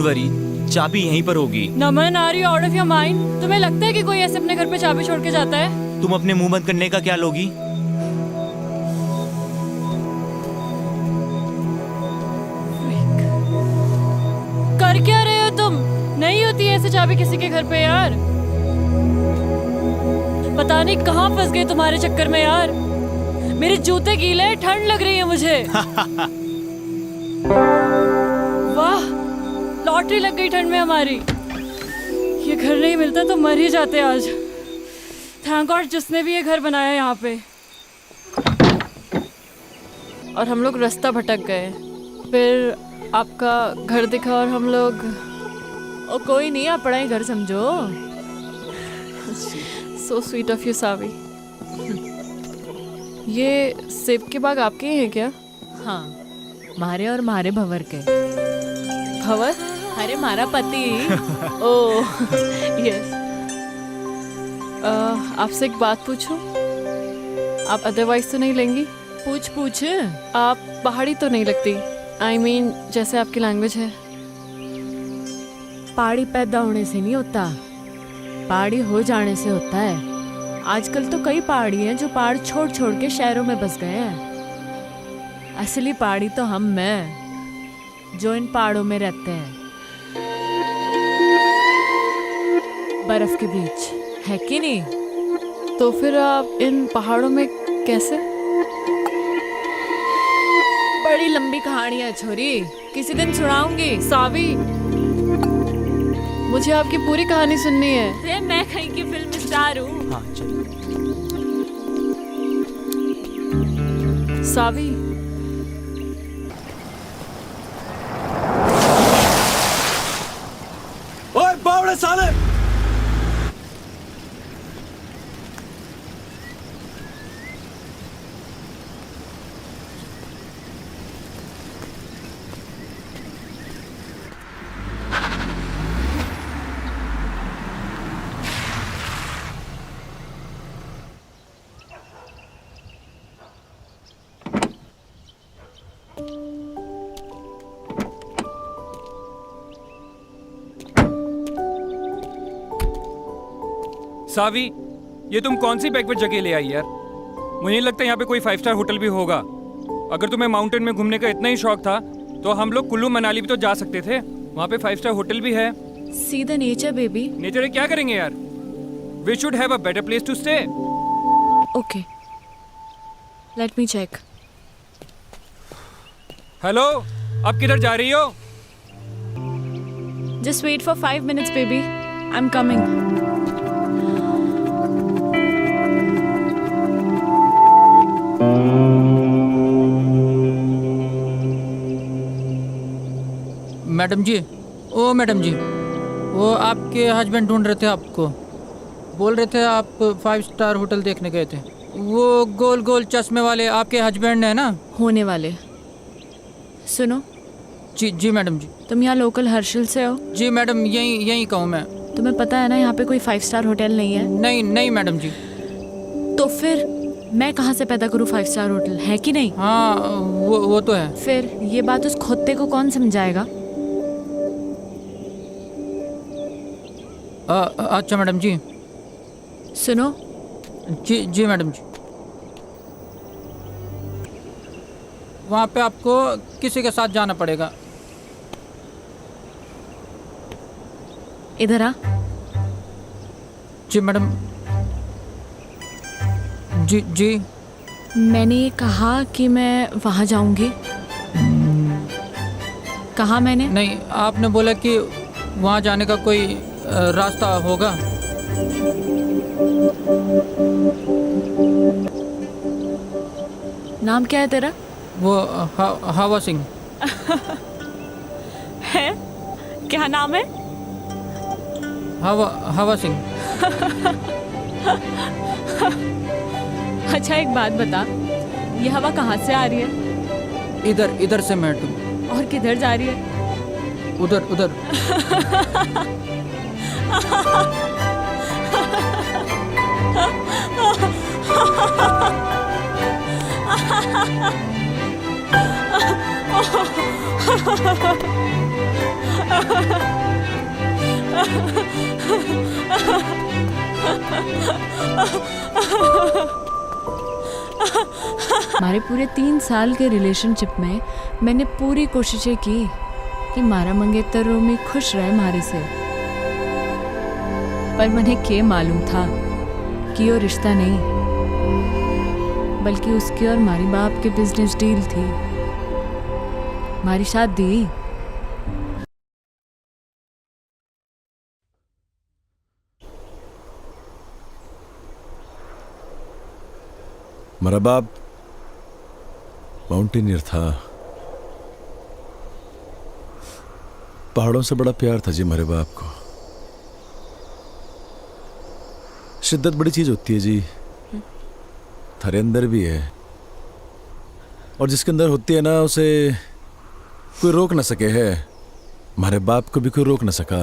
Worry, चाबी यहीं पर होगी। Naman, are you out of your mind? तुम्हें लगता है कि कोई ऐसे अपने घर पे चाबी छोड़ के जाता है? तुम अपने मुंह बंद करने का क्या लोगी? कर क्या रहे हो तुम? नहीं होती ऐसे चाबी किसी के घर पे यार। पता नहीं कहाँ फंस गए तुम्हारे चक्कर में यार। मेरे जूते गीले, ठंड लग रही है मुझे। वाह, लॉटरी लग गई ठंड में हमारी। ये घर नहीं मिलता तो मर ही जाते आज। थैंक गॉड जिसने भी ये घर बनाया यहाँ पे। और हम लोग रास्ता भटक गए, फिर आपका घर दिखा और हम लोग। ओ कोई नहीं, आप पढ़ाई घर समझो। सो स्वीट ऑफ यू सावी। ये सेब के बाग आपके हैं क्या? हाँ, मारे और मारे भंवर के। भंवर? अरे मारा पति। Oh yes. आपसे एक बात पूछूं? आप अदरवाइज तो नहीं लेंगी? पूछ पूछ। आप पहाड़ी तो नहीं लगती। I mean, जैसे आपकी लैंग्वेज है। पहाड़ी पैदा होने से नहीं होता, पहाड़ी हो जाने से होता है। आजकल तो कई पहाड़ी हैं जो पहाड़ छोड़ छोड़ के शहरों में बस गए हैं। असली पहाड़ी तो हम हैं जो इन पहाड़ों में रहते हैं, बर्फ के बीच, है कि नहीं? तो फिर आप इन पहाड़ों में कैसे? बड़ी लंबी कहानी है छोरी, किसी दिन सुनाऊंगी। सावी, मुझे आपकी पूरी कहानी सुननी है। मैं कहीं की फिल्म स्टार हूँ। हाँ चलो। सावी, ओए बावड़े साले! सावी, ये तुम कौन सी बैकवर्ड जगह ले आई यार? मुझे नहीं लगता यहाँ पे कोई 5 स्टार होटल भी होगा। अगर तुम्हें माउंटेन में घूमने का इतना ही शौक था तो हम लोग कुल्लू मनाली भी तो जा सकते थे। वहाँ पे 5 स्टार होटल भी है। See the nature baby. Nature क्या करेंगे यार? We should have a better place to stay. Okay, let me check. Hello, अब किधर जा रही हो? Just wait for 5 minutes baby, I am coming. Madam ji, ओ मैडम जी, वो आपके हस्बैंड ढूंढ रहे थे आपको। बोल रहे थे आप 5 स्टार होटल देखने गए थे। वो गोल गोल चश्मे वाले आपके हस्बैंड है ना? होने वाले। सुनो। जी जी मैडम जी। तुम यहाँ लोकल हर्षल से हो? जी मैडम, यहीं कहूँ मैं। तुम्हें पता है ना यहाँ पे कोई 5 स्टार होटल नहीं है? नहीं मैडम जी। तो फिर मैं कहाँ से पैदा करूँ 5 स्टार होटल, है कि नहीं? हाँ वो तो है। फिर ये बात उस खोते को कौन समझाएगा? अच्छा मैडम जी। सुनो। जी मैडम जी। वहाँ पे आपको किसी के साथ जाना पड़ेगा। इधर आ। जी मैडम। जी मैंने ये कहा कि मैं वहाँ जाऊंगी। कहा मैंने? नहीं, आपने बोला कि वहाँ जाने का कोई रास्ता होगा। नाम क्या है तेरा? वो हवा सिंह है? क्या नाम है? हवा सिंह। अच्छा एक बात बता, ये हवा कहाँ से आ रही है? इधर से मैडम। और किधर जा रही है? उधर। हमारे पूरे 3 साल के रिलेशनशिप में मैंने पूरी कोशिशें की कि मारा मंगेतर रोमी खुश रहे मारे से, पर मुझे क्या मालूम था कि वो रिश्ता नहीं बल्कि उसकी और हमारी बाप की बिजनेस डील थी, हमारी शादी। मेरा बाप माउंटेनियर था, पहाड़ों से बड़ा प्यार था जी मेरे बाप को। शिद्दत बड़ी चीज होती है जी, थारे अंदर भी है, और जिसके अंदर होती है ना उसे कोई रोक ना सके है। हमारे बाप को भी कोई रोक ना सका,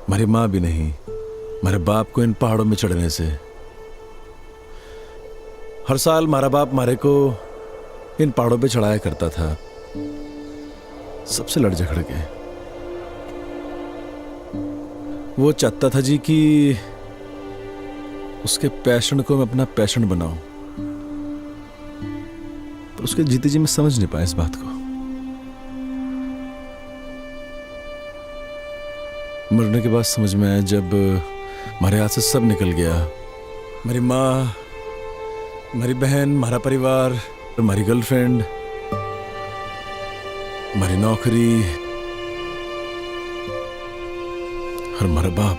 हमारी माँ भी नहीं, हमारे बाप को इन पहाड़ों में चढ़ने से। हर साल हमारा बाप हमारे को इन पहाड़ों पे चढ़ाया करता था, सबसे लड़ झगड़ के। वो चाहता था जी कि उसके पैशन को मैं अपना पैशन बनाऊं, पर उसके जीते जी मैं समझ नहीं पाया इस बात को। मरने के बाद समझ में आया जब हमारे हाथ से सब निकल गया। मेरी माँ, हमारी बहन, हमारा परिवार, हमारी गर्लफ्रेंड, हमारी नौकरी और हमारा बाप।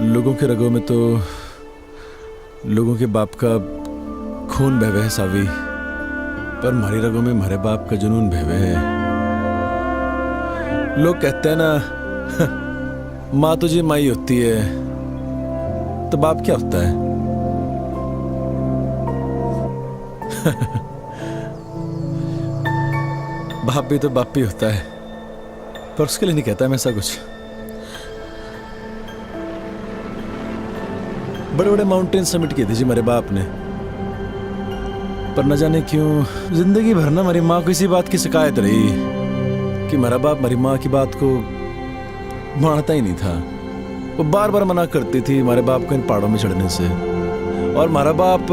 लोगों के रगों में तो लोगों के बाप का खून बह है सावी, पर हमारी रगों में हमारे बाप का जुनून बह है। लोग कहते हैं ना माँ तुझे माई होती है, तो बाप क्या होता है? बाप भी तो बाप ही होता है, पर उसके लिए नहीं कहता मैं ऐसा कुछ। बड़े बड़े माउंटेन समिट किए थे जी मेरे बाप ने, पर न जाने क्यों जिंदगी भर ना हमारी माँ को इसी बात की शिकायत रही कि मेरा बाप हमारी माँ की बात को मानता ही नहीं था। वो बार बार मना करती थी हमारे बाप को इन पहाड़ों में चढ़ने से, और हमारा बाप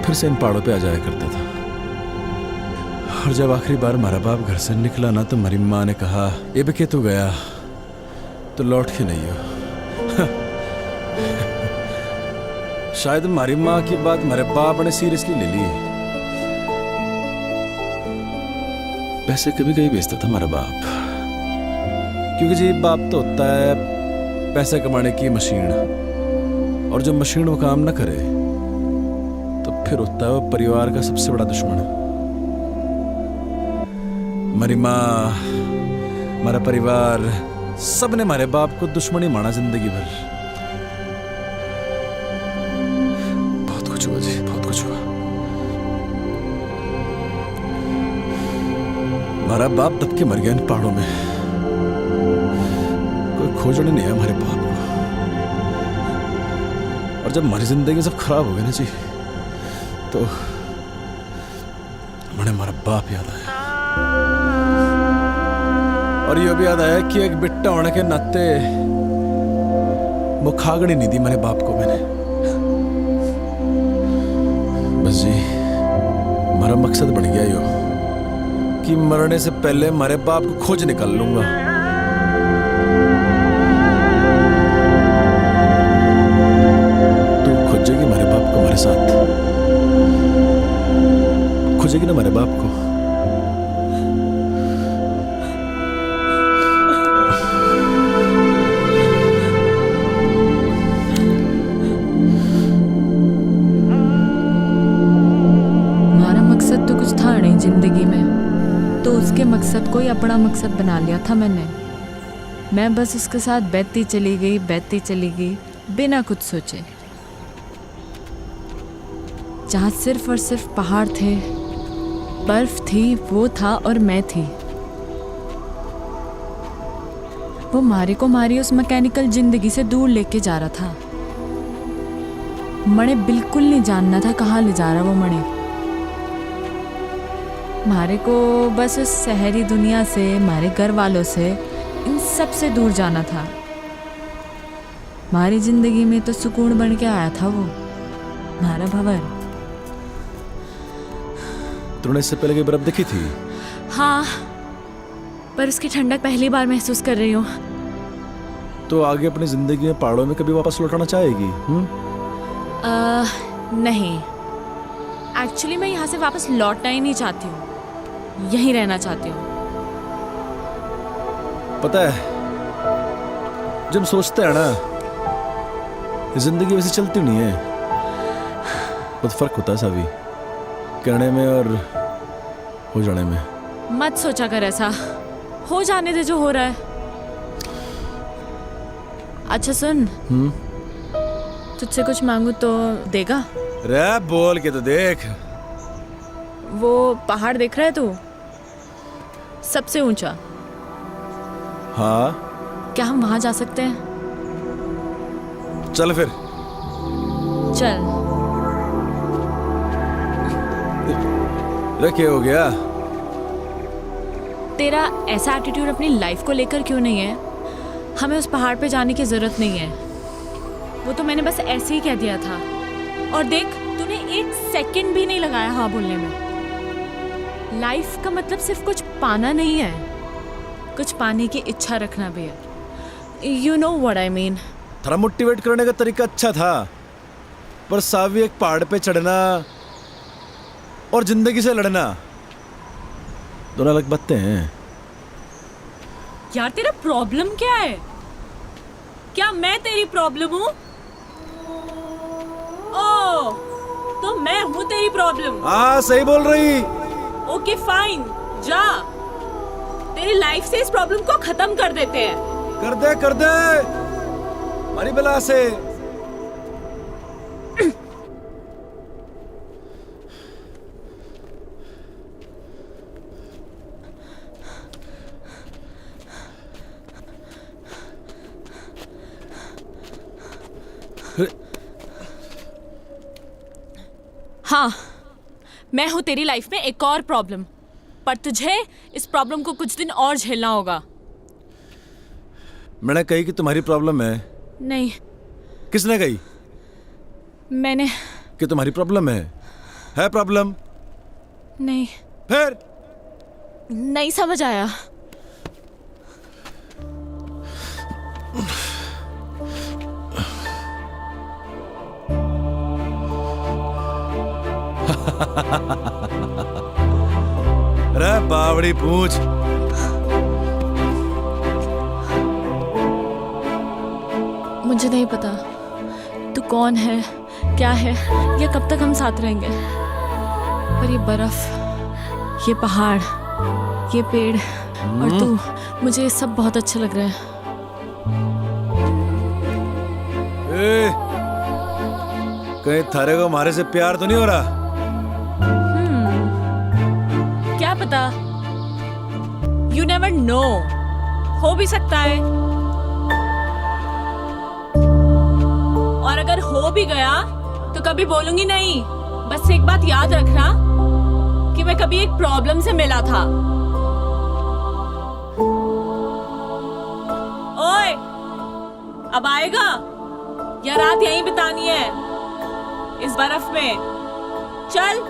फिर से इन पहाड़ों पे आ जाया करता था। और जब आखिरी बार हमारा बाप घर से निकला ना, तो हमारी माँ ने कहा ये भी तू गया तो लौट के नहीं हो। शायद हमारी माँ की बात हमारे बाप ने सीरियसली ले ली। पैसे कभी कभी बेचता था हमारा बाप, क्योंकि जी बाप तो होता है पैसे कमाने की मशीन, और जब मशीन वो काम ना करे तो फिर होता है वो परिवार का सबसे बड़ा दुश्मन। हमारी माँ, हमारा परिवार, सब ने हमारे बाप को दुश्मन ही माना जिंदगी भर। बहुत कुछ हुआ जी, बहुत कुछ हुआ। हमारा बाप दब के मर गया इन पहाड़ों में, कोई खोजने नहीं है हमारे बाप को। और जब हमारी जिंदगी सब खराब हो गई ना जी, तो मुझे हमारा बाप याद आया। और ये भी याद आया कि एक बिट्टा होने के नाते वो खागड़ी नहीं दी मेरे बाप को मैंने। बस जी हमारा मकसद बन गया यो कि मरने से पहले हमारे बाप को खोज निकाल लूंगा। तू खोजेगी हमारे बाप को हमारे साथ, खोजेगी ना हमारे बाप को। जिंदगी में तो उसके मकसद को ही अपना मकसद बना लिया था मैंने। मैं बस उसके साथ बहती चली गई बिना कुछ सोचे। जहाँ सिर्फ और सिर्फ पहाड़ थे, बर्फ थी, वो था और मैं थी। वो मारे को मारी उस मैकेनिकल जिंदगी से दूर लेके जा रहा था। मणे बिल्कुल नहीं जानना था कहाँ ले जा रहा वो मणे। मारे को बस उस शहरी दुनिया से, मारे घर वालों से, इन सब से दूर जाना था। हमारी जिंदगी में तो सुकून बन के आया था वो, हमारा भंवर। तूने इससे पहले की बर्फ देखी थी? हाँ, पर उसकी ठंडक पहली बार महसूस कर रही हूँ। तो आगे अपनी जिंदगी में पहाड़ों में कभी वापस लौटाना चाहेगी? नहीं, एक्चुअली मैं यहाँ से वापस लौटना ही नहीं चाहती हूँ, यहीं रहना चाहती हूँ। पता है, जब सोचते हैं ना, जिंदगी वैसे चलती नहीं है। बहुत फर्क होता है सावी, कहने में और हो जाने में। मत सोचा कर ऐसा, हो जाने दे जो हो रहा है। अच्छा सुन, तुझसे कुछ मांगू तो देगा? रे बोल के तो देख। वो पहाड़ देख रहा है तू, सबसे ऊंचा? हाँ। क्या हम वहां जा सकते हैं? चल फिर। चल। रे क्या हो गया? तेरा ऐसा एटीट्यूड अपनी लाइफ को लेकर क्यों नहीं है? हमें उस पहाड़ पे जाने की जरूरत नहीं है, वो तो मैंने बस ऐसे ही कह दिया था। और देख, तूने 1 सेकंड भी नहीं लगाया हाँ बोलने में। लाइफ का मतलब सिर्फ कुछ पाना नहीं है, कुछ पाने की इच्छा रखना भी है। You know what I mean. थोड़ा मोटिवेट करने का तरीका अच्छा था, पर सावी एक पहाड़ पे चढ़ना और जिंदगी से लड़ना दोनों अलग बातें हैं। यार तेरा प्रॉब्लम क्या है? क्या मैं तेरी प्रॉब्लम हूँ? ओह, तो मैं हूँ तेरी प्रॉब्लम। हाँ सही बोल रही। ओके फाइन, जा, तेरी लाइफ से इस प्रॉब्लम को खत्म कर देते हैं। कर दे हमारी बला से। हाँ, मैं हूँ तेरी लाइफ में एक और प्रॉब्लम, पर तुझे इस प्रॉब्लम को कुछ दिन और झेलना होगा। मैंने कही कि तुम्हारी प्रॉब्लम है? नहीं। किसने कही? मैंने। कि तुम्हारी प्रॉब्लम है प्रॉब्लम? नहीं। फिर? नहीं समझ आया। रे बावड़ी पूछ। मुझे नहीं पता तू कौन है, क्या है, या कब तक हम साथ रहेंगे, पर ये बर्फ, ये पहाड़, ये पेड़ और तू, मुझे ये सब बहुत अच्छा लग रहा है। कहीं थारे को हमारे से प्यार तो नहीं हो रहा? क्या पता, यू नेवर नो, हो भी सकता है। और अगर हो भी गया तो कभी बोलूंगी नहीं। बस एक बात याद रखना कि मैं कभी एक प्रॉब्लम से मिला था। ओए, अब आएगा या रात यहीं बितानी है इस बर्फ में? चल।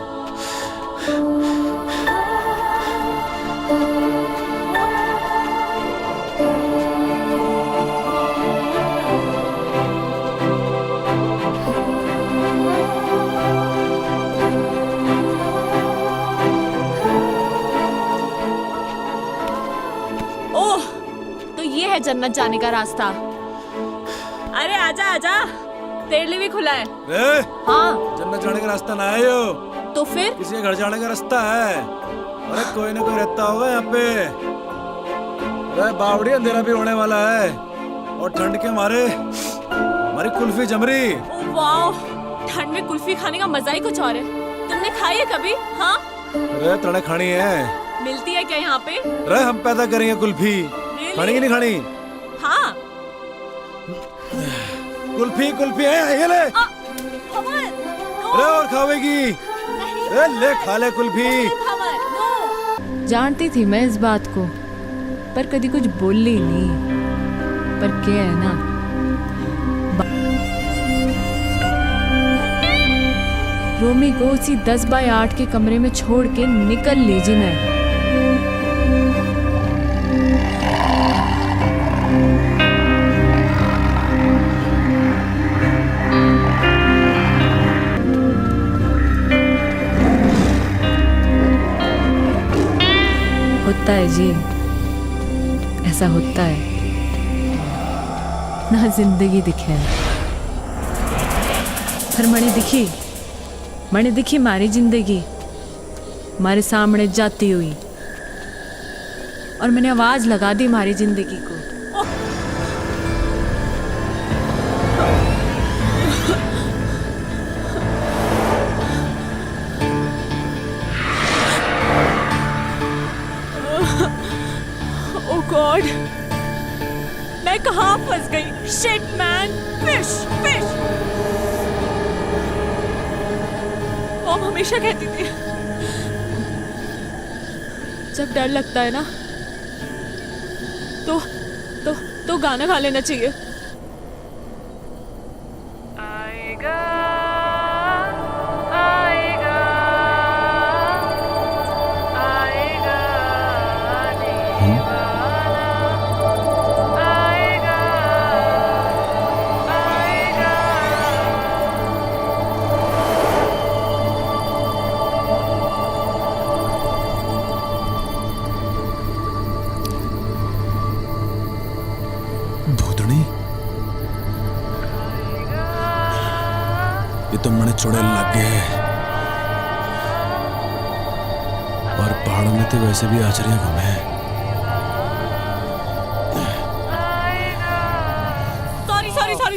ओह, तो ये है जन्नत जाने का रास्ता। अरे आजा आजा, तेरे लिए भी खुला है। हाँ, जन्नत जाने का रास्ता ना है यो, तो फिर किसी के घर जाने का रास्ता है। अरे कोई ना कोई रहता होगा यहाँ पे। अरे बावड़ी, अंधेरा भी होने वाला है और ठंड के मारे हमारी कुल्फी जम रही। ओह वाओ, ठंड में कुल्फी खाने का मजा ही कुछ और है। तुमने खाई है कभी? हाँ। अरे तड़े खानी है। मिलती है क्या यहाँ पे? अरे हम पैदा करेंगे कुल्फी। खानी की नहीं खानी? हाँ। कुल्फी है, ये ले। अरे और खावेगी? अरे ले, खा ले कुल्फी। जानती थी मैं इस बात को, पर कभी कुछ बोली नहीं। पर क्या है ना, रोमी को उसी 10 बाय 8 के कमरे में छोड़ के निकल लीजिए मैं। होता है जी, ऐसा होता है ना, जिंदगी दिखे पर मैंने दिखी मारी जिंदगी हमारे सामने जाती हुई, और मैंने आवाज लगा दी हमारी जिंदगी को। ओह गॉड, मैं कहाँ फंस गई? Shit man, fish fish. Mom हमेशा कहती थी जब डर लगता है ना तो गाना गा लेना चाहिए। आएगा आएगा आएगा आने वाला, आएगा आएगा। भूतनी, ये तो मने चुड़ैल लग गए, और पहाड़ों में तो वैसे भी आचरियां कम है।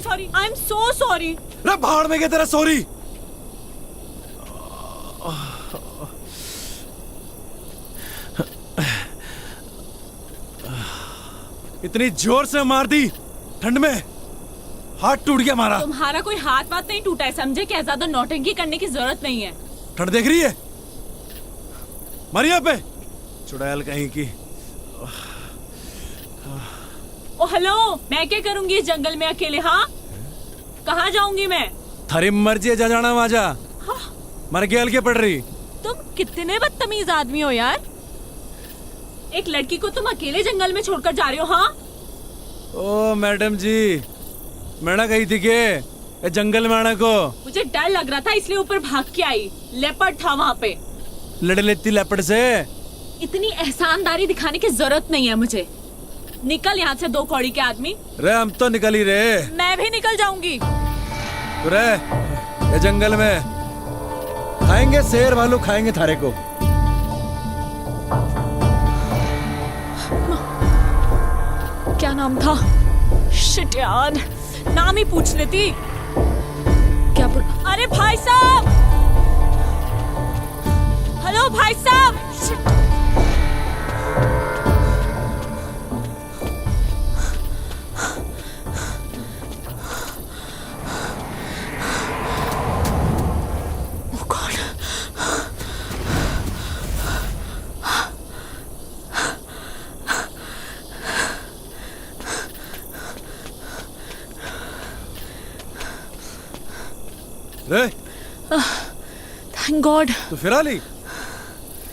Sorry, I am so sorry. रे पहाड़ में क्या तेरा सॉरी? इतनी जोर से मार दी ठंड में, हाथ टूट गया हमारा। तुम्हारा कोई हाथ वाथ नहीं टूटा है, समझे? क्या ज्यादा नौटंकी करने की जरूरत नहीं है। ठंड देख रही है मारी यहाँ पे, चुड़ैल कहीं की। ओ हेलो, मैं क्या करूंगी इस जंगल में अकेले? हाँ, कहाँ जाऊंगी मैं? थारी मर्जी है, जा जाना वहां जा। मर गेल के पड़ रही। तुम कितने बदतमीज आदमी हो यार, एक लड़की को तुम अकेले जंगल में छोड़कर जा रहे हो। हाँ ओ मैडम जी, मैं ना कही थी के ये जंगल में आने को। मुझे डर लग रहा था इसलिए ऊपर भाग के आई, लेपर्ड था वहाँ पे। लड़ लेती लेपर्ड से। इतनी एहसानदारी दिखाने की जरूरत नहीं है मुझे। निकल यहाँ से, 2 कौड़ी के आदमी। रे हम तो निकल ही रहे। मैं भी निकल जाऊंगी। रे ये जंगल में खाएंगे, शेर भालू खाएंगे थारे को। क्या नाम था? शिट यार, नाम ही पूछ लेती। क्या अरे भाई साहब, हेलो भाई साहब। शिट। Oh God. रे Thank God. तो फिर आ ली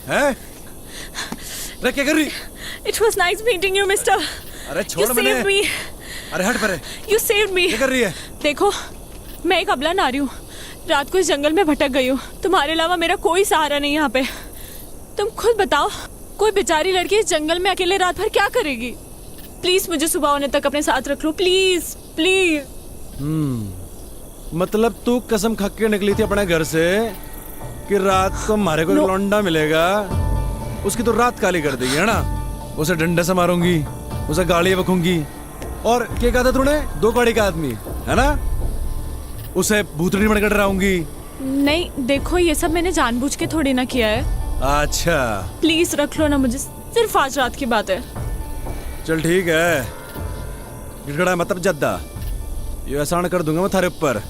है? रे क्या कर रही? It was nice meeting you, mister. अरे छोड़ You मैंने। saved me. अरे हट परे। You saved me. क्या कर रही है? देखो, मैं एक अबला नारी हूँ, रात को इस जंगल में भटक गई हूँ। तुम्हारे अलावा मेरा कोई सहारा नहीं यहाँ पे। तुम खुद बताओ, कोई बेचारी लड़की इस जंगल में अकेले रात भर क्या करेगी? प्लीज मुझे सुबह होने तक अपने साथ रख लो, प्लीज प्लीज। मतलब तू कसम खा के निकली थी अपने घर से कि रात को हमारे को लौंडा मिलेगा, उसकी तो रात काली कर देगी, है ना? उसे डंडे से मारूंगी, उसे गाड़ी बकूंगी, और क्या कहा था तूने? 2 कौड़ी का आदमी, है ना? उसे भूतनी बनकर डराऊंगी। नहीं देखो, ये सब मैंने जानबूझ के थोड़ी ना किया है। अच्छा प्लीज रख लो ना मुझे, सिर्फ आज रात की बात है। चल ठीक है, गिड़गड़ा मतलब जद्दा, ये आसान कर दूंगा मैं थारे ऊपर।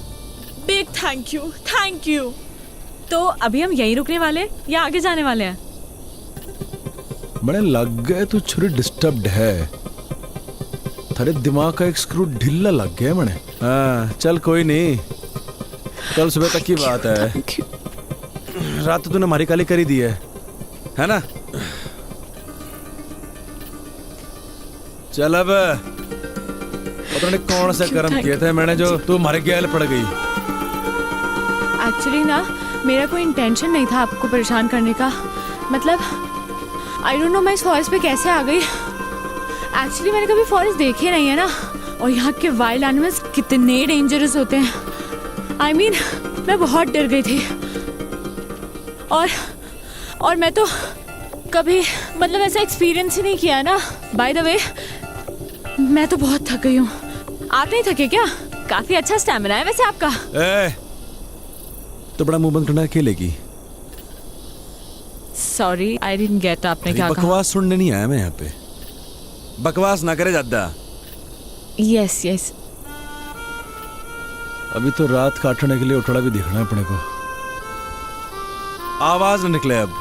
Big thank you. तो अभी हम यहीं रुकने वाले या आगे जाने वाले हैं? मैंने लग गए तू छुरी डिस्टर्ब्ड है, थारे दिमाग का एक स्क्रू ढीला लग गया मैंने। हाँ चल कोई नहीं, कल सुबह तक की बात है। रात तो तूने हमारी काली करी दी है ना? चल अब पता नहीं कौन सा कर्म किए थे मैंने जो तू हमारे गैल पड़ गई। एक्चुअली ना मेरा कोई इंटेंशन नहीं था आपको परेशान करने का। मतलब आई डोंट नो मैं इस फॉरेस्ट पे कैसे आ गई। एक्चुअली मैंने कभी फॉरेस्ट देखे नहीं है ना, और यहाँ के वाइल्ड एनिमल्स कितने डेंजरस होते हैं। आई मीन मैं बहुत डर गई थी। और मैं तो कभी मतलब ऐसा एक्सपीरियंस ही नहीं किया ना। बाय द वे मैं तो बहुत थक गई हूँ। आप नहीं थके क्या? काफी अच्छा स्टैमिना है वैसे आपका। तो बड़ा मुंह बंद करना अकेले की। सॉरी आई डिडंट गेट, आपने क्या कहा? बकवास सुनने नहीं आया मैं यहाँ पे। बकवास ना करे ज्यादा। Yes yes. अभी तो रात काटने के लिए उठड़ा भी दिखना है अपने को। आवाज न निकले अब।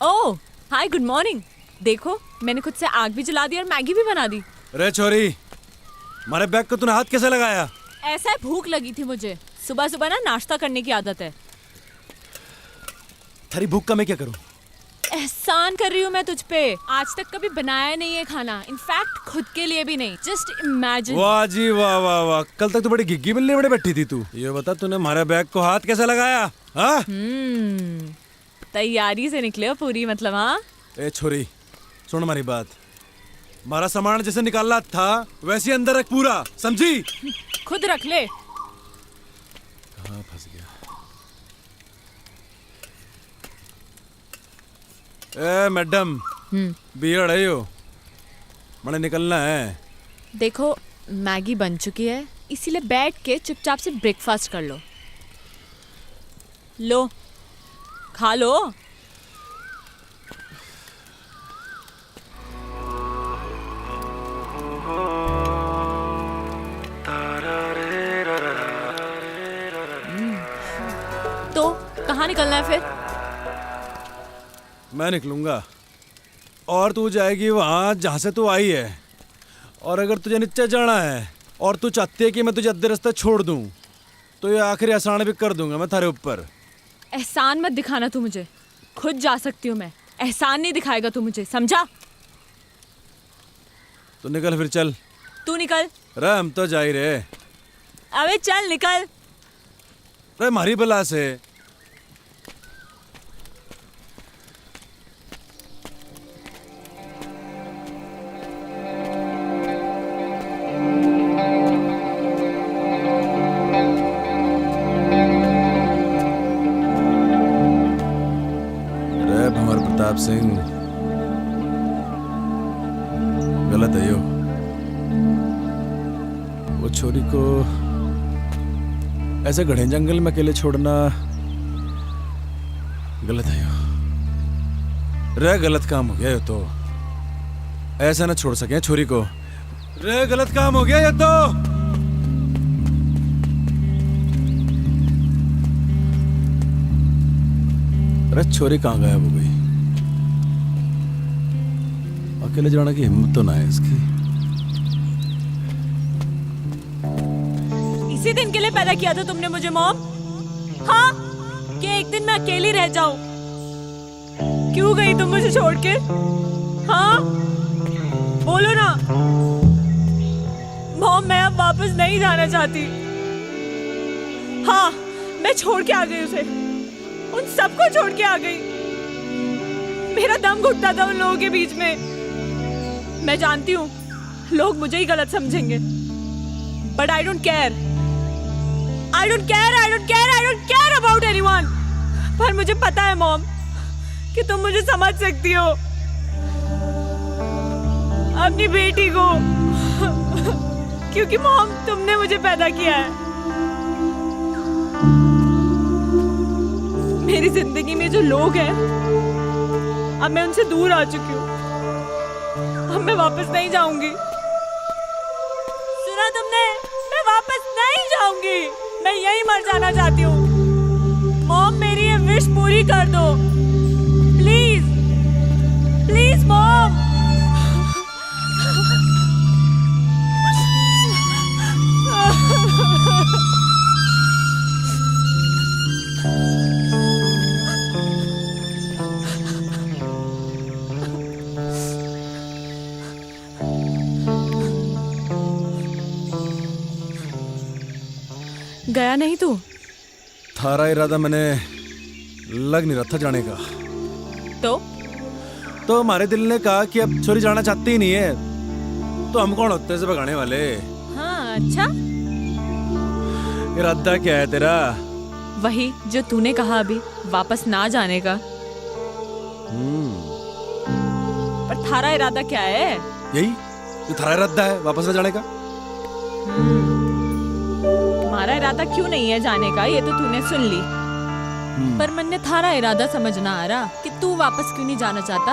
ओह हाय गुड मॉर्निंग। देखो मैंने खुद से आग भी जला दी और मैगी भी बना दी। रे छोरी, हमारे बैग को तूने हाथ कैसे लगाया? ऐसा है, भूख लगी थी मुझे। सुबह सुबह ना नाश्ता करने की आदत है। थारी भूख का मैं क्या करूं? एहसान कर रही हूँ मैं तुझ पे। आज तक कभी बनाया नहीं है खाना, इनफैक्ट खुद के लिए भी नहीं। Just imagine. वाह जी वाह वाह वाह, कल तक तो बड़ी गिग्गी मिलने बड़े बैठी थी तू। ये बता तूने हमारे बैग को हाथ कैसे लगाया? हाँ तैयारी से निकले हो पूरी, मतलब। हाँ ए छोरी सुन हमारी बात। हमारा सामान जैसे निकालना था वैसे अंदर रख पूरा, समझी? खुद रख ले। कहाँ फंस गया? ए मैडम, बियड़ है यो, मैंने निकलना है। देखो मैगी बन चुकी है, इसीलिए बैठ के चुपचाप से ब्रेकफास्ट कर लो। लो खा लो। तो कहाँ निकलना है फिर? मैं निकलूंगा और तू जाएगी वहां जहां से तू आई है। और अगर तुझे नीचे जाना है और तू चाहती है कि मैं तुझे अद्धे रास्ते छोड़ दूं, तो ये आखिरी एहसान भी कर दूंगा मैं थारे ऊपर। एहसान मत दिखाना तू मुझे, खुद जा सकती हूँ मैं। एहसान नहीं दिखाएगा तू मुझे, समझा? तो निकल फिर, चल। तू निकल। रे हम तो जा ही रहे। अबे चल निकल। रे मारी बला से। प्रताप सिंह, गलत है यो। वो छोरी को ऐसे घने जंगल में अकेले छोड़ना गलत है यो। रे गलत काम हो गया ये तो। ऐसा ना छोड़ सके छोरी को। रे गलत काम हो गया ये तो। अरे छोरी कहाँ गायब हो गई? अकेले जाने की हिम्मत तो ना है इसकी। इसी दिन के लिए पैदा किया था तुमने मुझे मॉम? हाँ, कि एक दिन मैं अकेली रह जाऊं। क्यों गई तुम मुझे छोड़ के? हाँ बोलो ना मॉम, मैं अब वापस नहीं जाना चाहती। हाँ मैं छोड़ के आ गई उसे, उन सबको छोड़ के आ गई। मेरा दम घुटता था उन लोगों के बीच में। मैं जानती हूँ लोग मुझे ही गलत समझेंगे, but I don't care. I don't care about anyone. पर मुझे पता है मॉम कि तुम मुझे समझ सकती हो, अपनी बेटी को, क्योंकि मॉम तुमने मुझे पैदा किया है। मेरी जिंदगी में जो लोग हैं, अब मैं उनसे दूर आ चुकी हूँ। अब मैं वापस नहीं जाऊंगी। सुना तुमने? मैं वापस नहीं जाऊंगी। मैं यहीं मर जाना चाहती हूँ। मॉम मेरी ये विश पूरी कर दो, प्लीज प्लीज मॉम। गया नहीं तू? थारा इरादा मैंने लग नहीं रहा था जाने का। तो हमारे दिल ने कहा कि अब छोरी जाना चाहती ही नहीं है, तो हम कौन होते हैं इसे भगाने वाले। हाँ अच्छा, इरादा क्या है तेरा? वही जो तूने कहा अभी, वापस ना जाने का। पर थारा इरादा क्या है? यही जो थारा इरादा है, वापस न जाने का। हमारा इरादा क्यों नहीं है जाने का, ये तो तूने सुन ली। पर मन ने थारा इरादा समझना आ रहा कि तू वापस क्यों नहीं जाना चाहता।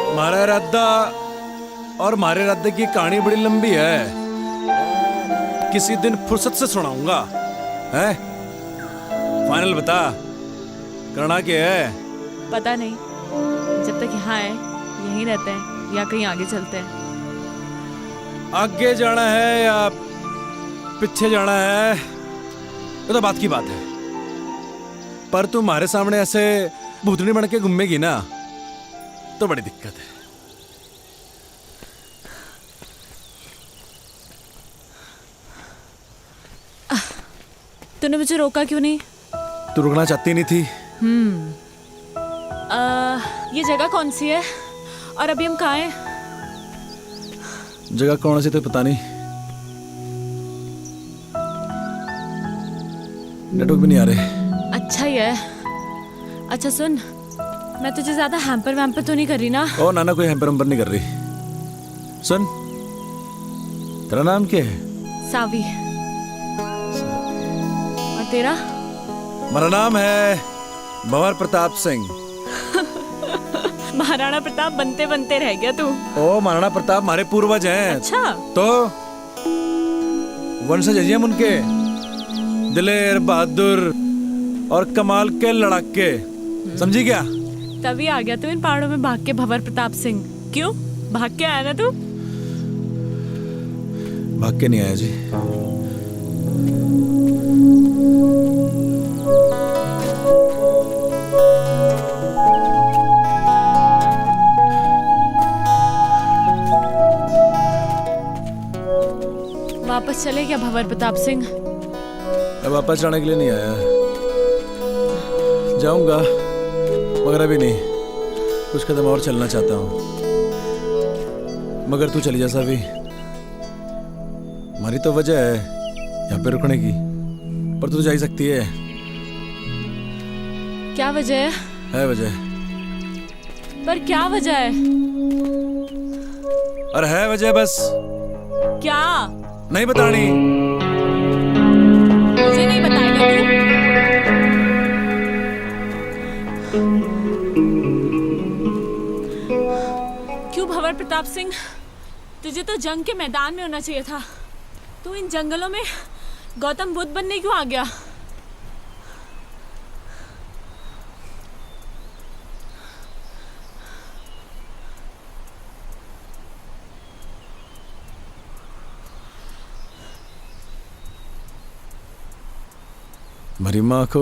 हमारा इरादा और हमारे इरादे की कहानी बड़ी लंबी है, किसी दिन फुर्सत से सुनाऊंगा। है फाइनल बता, करना क्या है? पता नहीं, जब तक यहाँ है यहीं रहते हैं या कहीं आगे चलते हैं। आगे जाना है या पीछे जाना है, ये तो बात की बात है। पर तू हमारे सामने ऐसे भूतनी बन के घूमेगी ना, तो बड़ी दिक्कत है। तूने मुझे रोका क्यों नहीं? तू रुकना चाहती नहीं थी। ये जगह कौन सी है और अभी हम कहाँ हैं? जगह कौन सी तो पता नहीं, नेटवर्क भी नहीं आ रहे। अच्छा ही है। अच्छा सुन, मैं तुझे ज्यादा हैम्पर वैम्पर तो नहीं कर रही ना? ओ नाना, कोई हैम्पर वैम्पर नहीं कर रही। सुन, तेरा नाम क्या है? सावी। और तेरा? मेरा नाम है भंवर प्रताप सिंह। महाराणा प्रताप बनते बनते रह गया तू। ओ महाराणा प्रताप हमारे पूर्वज हैं। अच्छा, तो वंशज हैं उनके, दिलेर, बहादुर और कमाल के लड़ाके, समझी क्या? तभी आ गया तू इन पहाड़ों में भाग के भंवर प्रताप सिंह। क्यों भाग के आया ना तू? भाग के नहीं आया जी। वापस चले क्या भंवर प्रताप सिंह? अब वापस जाने के लिए नहीं आया, जाऊंगा मगर अभी नहीं, कुछ कदम और चलना चाहता हूँ। मगर तू चली जा सावी, हमारी तो वजह है यहाँ पे रुकने की, पर तू जा ही सकती है। क्या वजह है वजह, पर क्या वजह है? और है वजह बस, क्या? नहीं बतानी। मुझे नहीं बताएगा तू? क्यों भंवर प्रताप सिंह, तुझे तो जंग के मैदान में होना चाहिए था। तू इन जंगलों में गौतम बुद्ध बनने क्यों आ गया? हमारी माँ को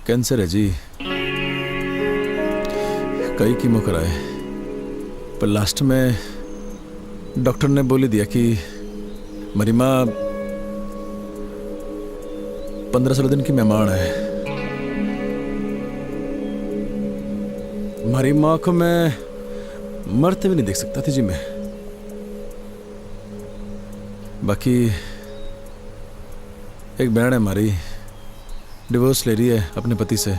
कैंसर है जी, कई कीमो कराए, पर लास्ट में डॉक्टर ने बोल दिया कि हमारी माँ 15-16 दिन की मेहमान है। हमारी माँ को मैं मरते भी नहीं देख सकता थी जी मैं। बाकी एक बहन है हमारी, डिवोर्स ले रही है अपने पति से।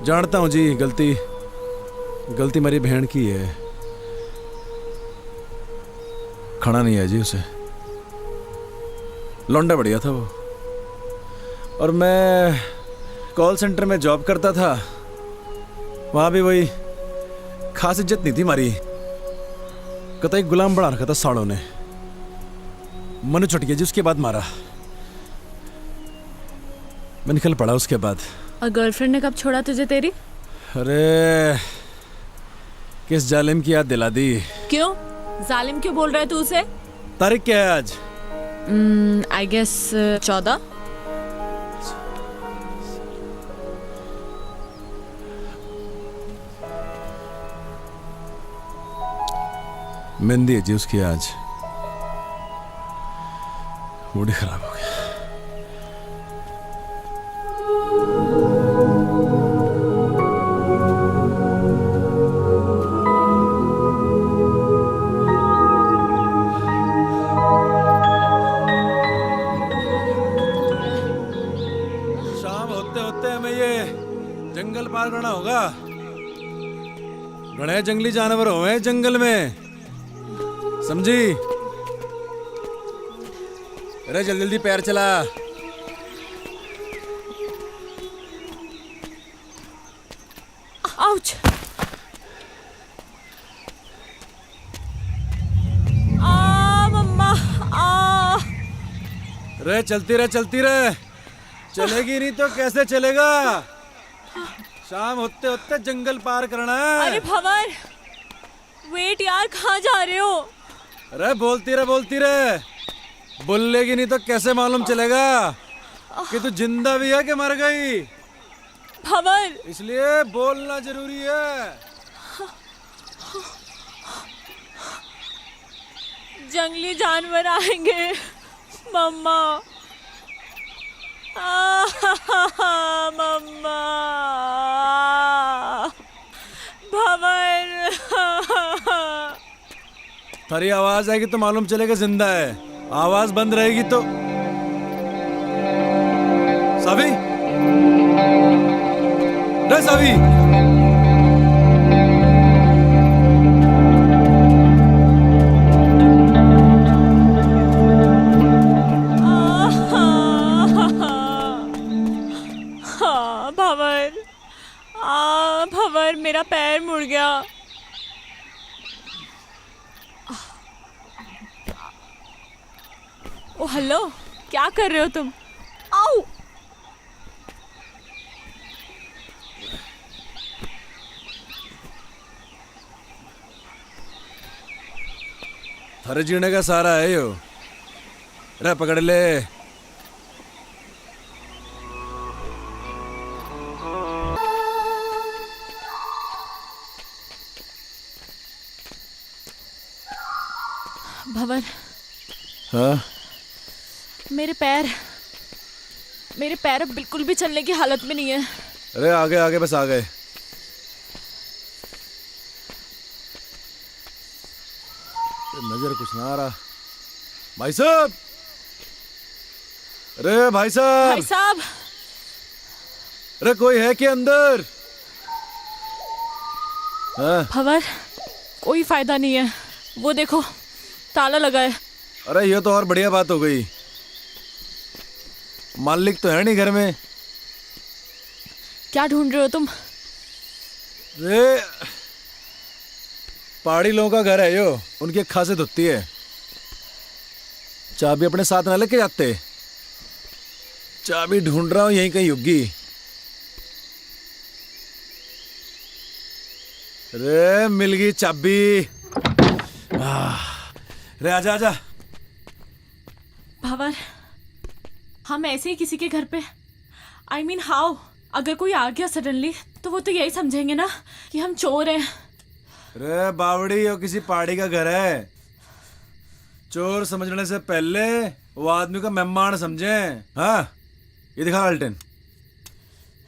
जानता हूँ जी, गलती गलती मेरी बहन की है। खाना नहीं है जी उसे। लौंडा बढ़िया था वो, और मैं कॉल सेंटर में जॉब करता था, वहां भी वही खास इज्जत नहीं थी हमारी। कतई गुलाम बना रखा था साड़ों ने। मनु छुट गया जी, उसके बाद मारा। मैं निकल पड़ा उसके बाद। और गर्लफ्रेंड ने कब छोड़ा तुझे तेरी? अरे किस जालिम की याद दिला दी। क्यों जालिम क्यों बोल रहा है तू उसे? तारीख क्या है आज? I guess 14। मेहंदी है जी उसकी आज। मूड ही खराब हो गया। शाम होते होते हमें ये जंगल पार करना होगा। बड़े जंगली जानवर हुए जंगल में, समझी? अरे जल्दी जल्दी पैर चला। आउच। आ मम्मा आ। रे चलती रहे चलती रहे। चलेगी नहीं तो कैसे चलेगा? शाम होते होते जंगल पार करना है। अरे भंवर, वेट यार, कहाँ जा रहे हो? अरे बोलती रहे। बोलेगी नहीं तो कैसे मालूम चलेगा कि तू जिंदा भी है कि मर गई? भंवर, इसलिए बोलना जरूरी है। जंगली जानवर आएंगे मम्मा। मम्मा। भंवर। थारी आवाज आएगी तो मालूम चलेगा जिंदा है। आवाज बंद रहेगी तो सावी, रे सावी। भंवर, भंवर, मेरा पैर मुड़ गया। ओ हेलो, क्या कर रहे हो तुम? आओ। थारे जीने का सहारा है यो। रे पकड़ ले। भंवर, हाँ? मेरे पैर अब बिल्कुल भी चलने की हालत में नहीं है। अरे आगे आगे, बस आ गए। नजर कुछ ना आ रहा। भाई साहब, अरे भाई साहब। भाई साहब। अरे कोई है क्या अंदर? हाँ? भंवर, कोई फायदा नहीं है। वो देखो, ताला लगा है। अरे ये तो और बढ़िया बात हो गई। मालिक तो है नहीं घर में। क्या ढूंढ रहे हो तुम? रे पहाड़ी लोगों का घर है यो, उनकी एक खासियत होती है, चाबी अपने साथ ना लेके जाते। चाबी ढूंढ रहा हूं, यहीं कहीं होगी। रे मिल गई चाबी। रे आजा आजा। भंवर, हम ऐसे ही किसी के घर पे, I mean हाउ, अगर कोई आ गया सडनली तो वो तो यही समझेंगे ना कि हम चोर हैं। रे बावड़ी, और किसी पहाड़ी का घर है। चोर समझने से पहले वो आदमी का मेहमान समझे। हाँ, ये दिखा अल्टन।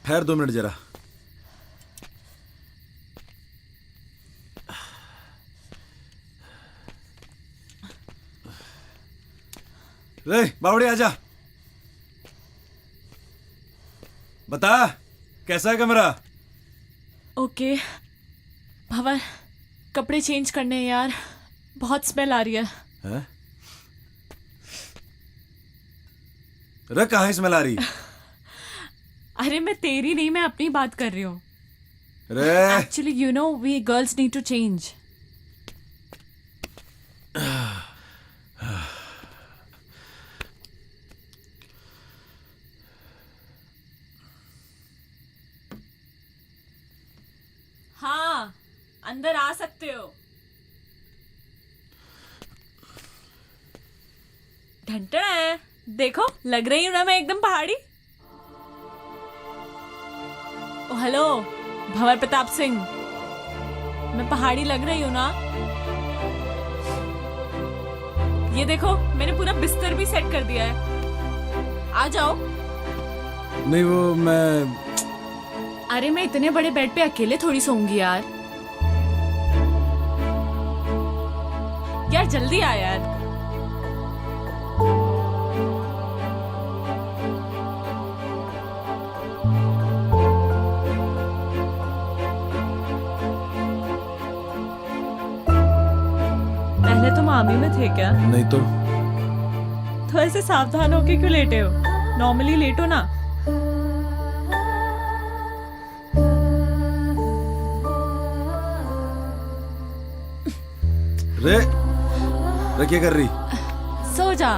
ठहर 2 मिनट जरा। रे बावड़ी आजा। बता कैसा है कमरा? ओके भंवर, कपड़े चेंज करने हैं यार, बहुत स्मेल आ रही है। हैं? रे कहाँ स्मेल आ रही? अरे मैं तेरी नहीं, मैं अपनी बात कर रही हूँ। रे actually you know we girls need to change. हाँ, अंदर आ सकते हो। ढंटड़ा है, देखो लग रही हूं ना मैं एकदम पहाड़ी। ओ हेलो भंवर प्रताप सिंह, मैं पहाड़ी लग रही हूं ना? ये देखो मैंने पूरा बिस्तर भी सेट कर दिया है, आ जाओ। नहीं वो मैं अरे मैं इतने बड़े बेड पे अकेले थोड़ी सोऊंगी यार। यार जल्दी आ यार। पहले तुम आर्मी में थे क्या? नहीं तो ऐसे सावधान होके क्यों लेटे हो? नॉर्मली लेटो ना। रे रे क्या कर रही? सो जा।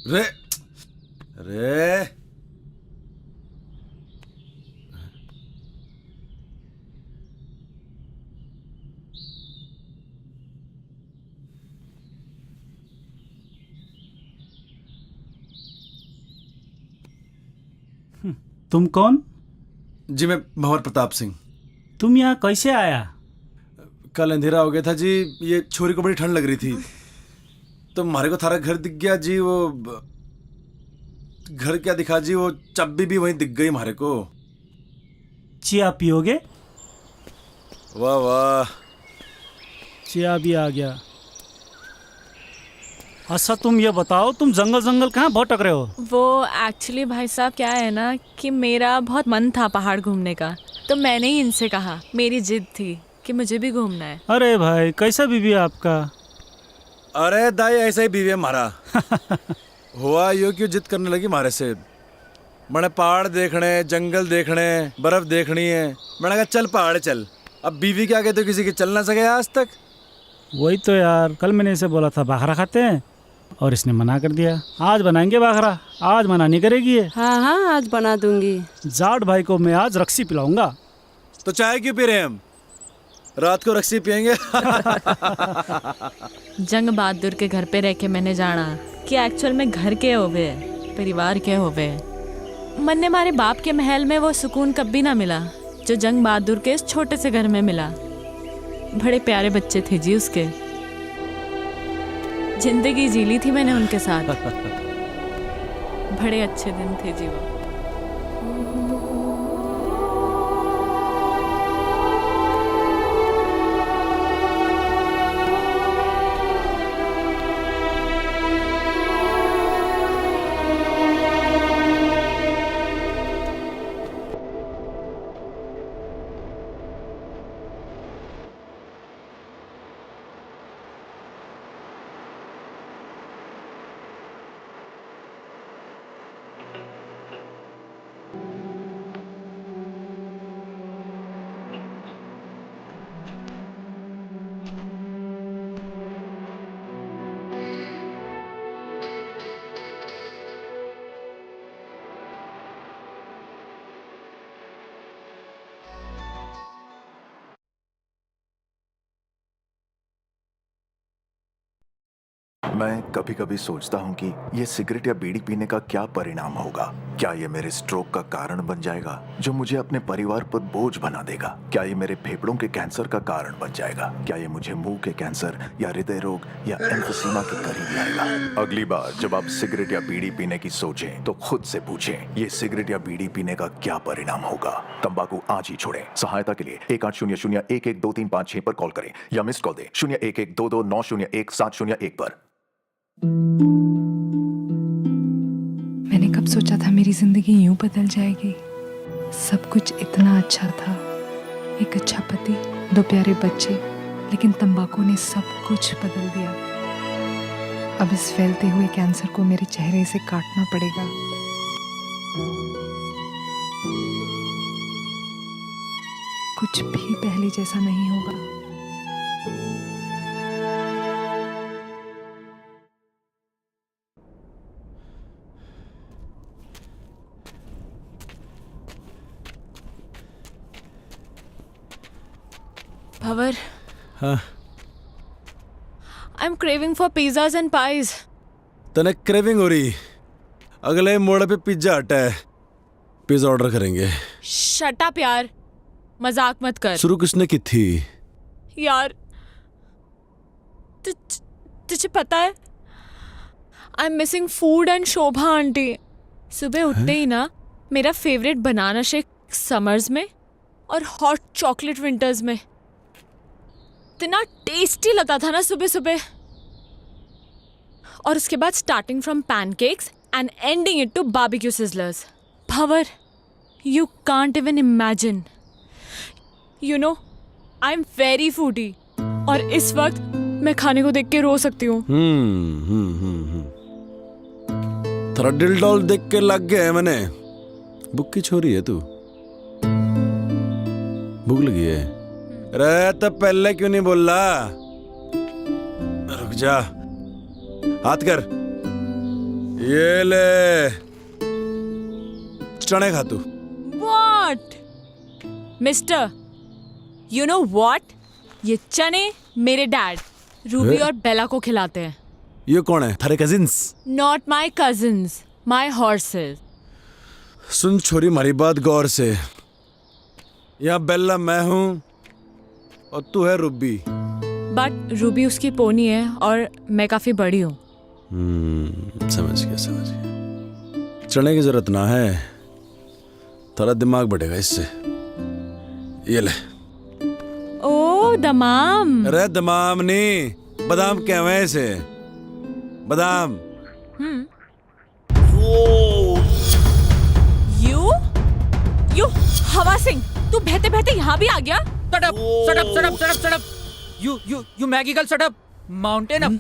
रे रे तुम कौन? जी मैं भंवर प्रताप सिंह। तुम यहाँ कैसे आया? कल अंधेरा हो गया था जी, ये छोरी को बड़ी ठंड लग रही थी तो हमारे को थारा घर दिख गया जी। वो घर क्या दिखा जी, वो चाबी भी वहीं दिख गई हमारे को। चिया पियोगे? वाह वाह, चिया भी आ गया। अच्छा तुम ये बताओ, तुम जंगल जंगल कहाँ भटक रहे हो? वो एक्चुअली भाई साहब क्या है ना कि मेरा बहुत मन था पहाड़ घूमने का, तो मैंने ही इनसे कहा, मेरी जिद थी कि मुझे भी घूमना है। अरे भाई कैसा बीवी है आपका? अरे दाई ऐसा ही बीवी है हमारा। हुआ यो क्यों जिद करने लगी हमारे से? मैंने पहाड़ देखने, जंगल देखने, बर्फ देखनी है। मैंने कहा चल पहाड़ चल। अब बीवी के आगे तो किसी के चल ना सके आज तक। वही तो यार, कल मैंने इसे बोला था बाखरा खाते हैं और इसने मना कर दिया। आज बनाएंगे बाखरा, आज मना नहीं करेगी ये। हाँ हाँ आज बना दूंगी। जाट भाई को मैं आज रक्सी पिलाऊंगा। तो चाय क्यों पी रहे हैं हम? रात को रक्सी पियेंगे। जंग बहादुर के घर पे रह के मैंने जाना कि एक्चुअल में घर के होवे, परिवार के होवे। मन ने हमारे बाप के महल में वो सुकून कभी ना मिला जो जंग बहादुर के इस छोटे से घर में मिला। बड़े प्यारे बच्चे थे जी उसके, जिंदगी जी ली थी मैंने उनके साथ। बड़े अच्छे दिन थे जी वो। मैं कभी कभी सोचता हूँ कि ये सिगरेट या बीड़ी पीने का क्या परिणाम होगा। क्या ये मेरे स्ट्रोक का कारण बन जाएगा जो मुझे अपने परिवार पर बोझ बना देगा? क्या ये मेरे फेफड़ों के कैंसर का कारण बन जाएगा? क्या ये मुझे मुंह के कैंसर या हृदय रोग या एम्फीसीमा के करीब लाएगा? अगली बार जब आप सिगरेट या बीड़ी पीने की सोचें तो खुद से पूछें, ये सिगरेट या बीड़ी पीने का क्या परिणाम होगा? तंबाकू आज ही छोड़ें। सहायता के लिए 1800-112356 पर कॉल करें या मिस्ड कॉल दें 01122901 पर। मैंने कब सोचा था मेरी जिंदगी यूं बदल जाएगी। सब कुछ इतना अच्छा था, एक अच्छा पति, 2 प्यारे बच्चे, लेकिन तंबाकू ने सब कुछ बदल दिया। अब इस फैलते हुए कैंसर को मेरे चेहरे से काटना पड़ेगा। कुछ भी पहले जैसा नहीं होगा। भंवर, हाँ I am craving for pizzas and pies. तने क्रेविंग हो रही? अगले मोड़ पे पिज्जा हट है, पिज्जा ऑर्डर करेंगे। शट अप यार, मजाक मत कर। शुरू किसने की थी? यार तुझे पता है, I am missing food and Shobha aunty. सुबह उठते ही ना मेरा फेवरेट बनाना शेक समर्स में और हॉट चॉकलेट विंटर्स में। इतना टेस्टी लगता था ना सुबह सुबह। और उसके बाद starting from pancakes and ending it to barbecue sizzlers. Bhanwar, you can't even imagine. You know, I am very foodie और इस वक्त मैं खाने को देख के रो सकती हूँ। थोड़ा दिल डॉल देख के लग गया है मैंने। बुक्की छोरी है तू? भूख लगी है? अरे तो पहले क्यों नहीं बोल रहा? रुक जा, हाथ कर, ये ले चने खा तू। What? Mister, you know what? ये चने मेरे डैड रूबी और बेला को खिलाते हैं। ये कौन है? थारे cousins? Not my cousins, my horses. सुन छोरी, हमारी बात गौर से। यहाँ बेला मैं हूँ और तू है रूबी। बट रूबी उसकी पोनी है और मैं काफी बड़ी हूँ। समझ गया। चने की जरूरत ना है, थोड़ा दिमाग बढ़ेगा इससे। ये ले। ओ दमाम। अरे दमाम नहीं, बादाम कहवे इसे, बादाम। यू हवा सिंह, तू बहते बहते यहाँ भी आ गया? Shut up. You Maggie girl, shut up. Mountain up.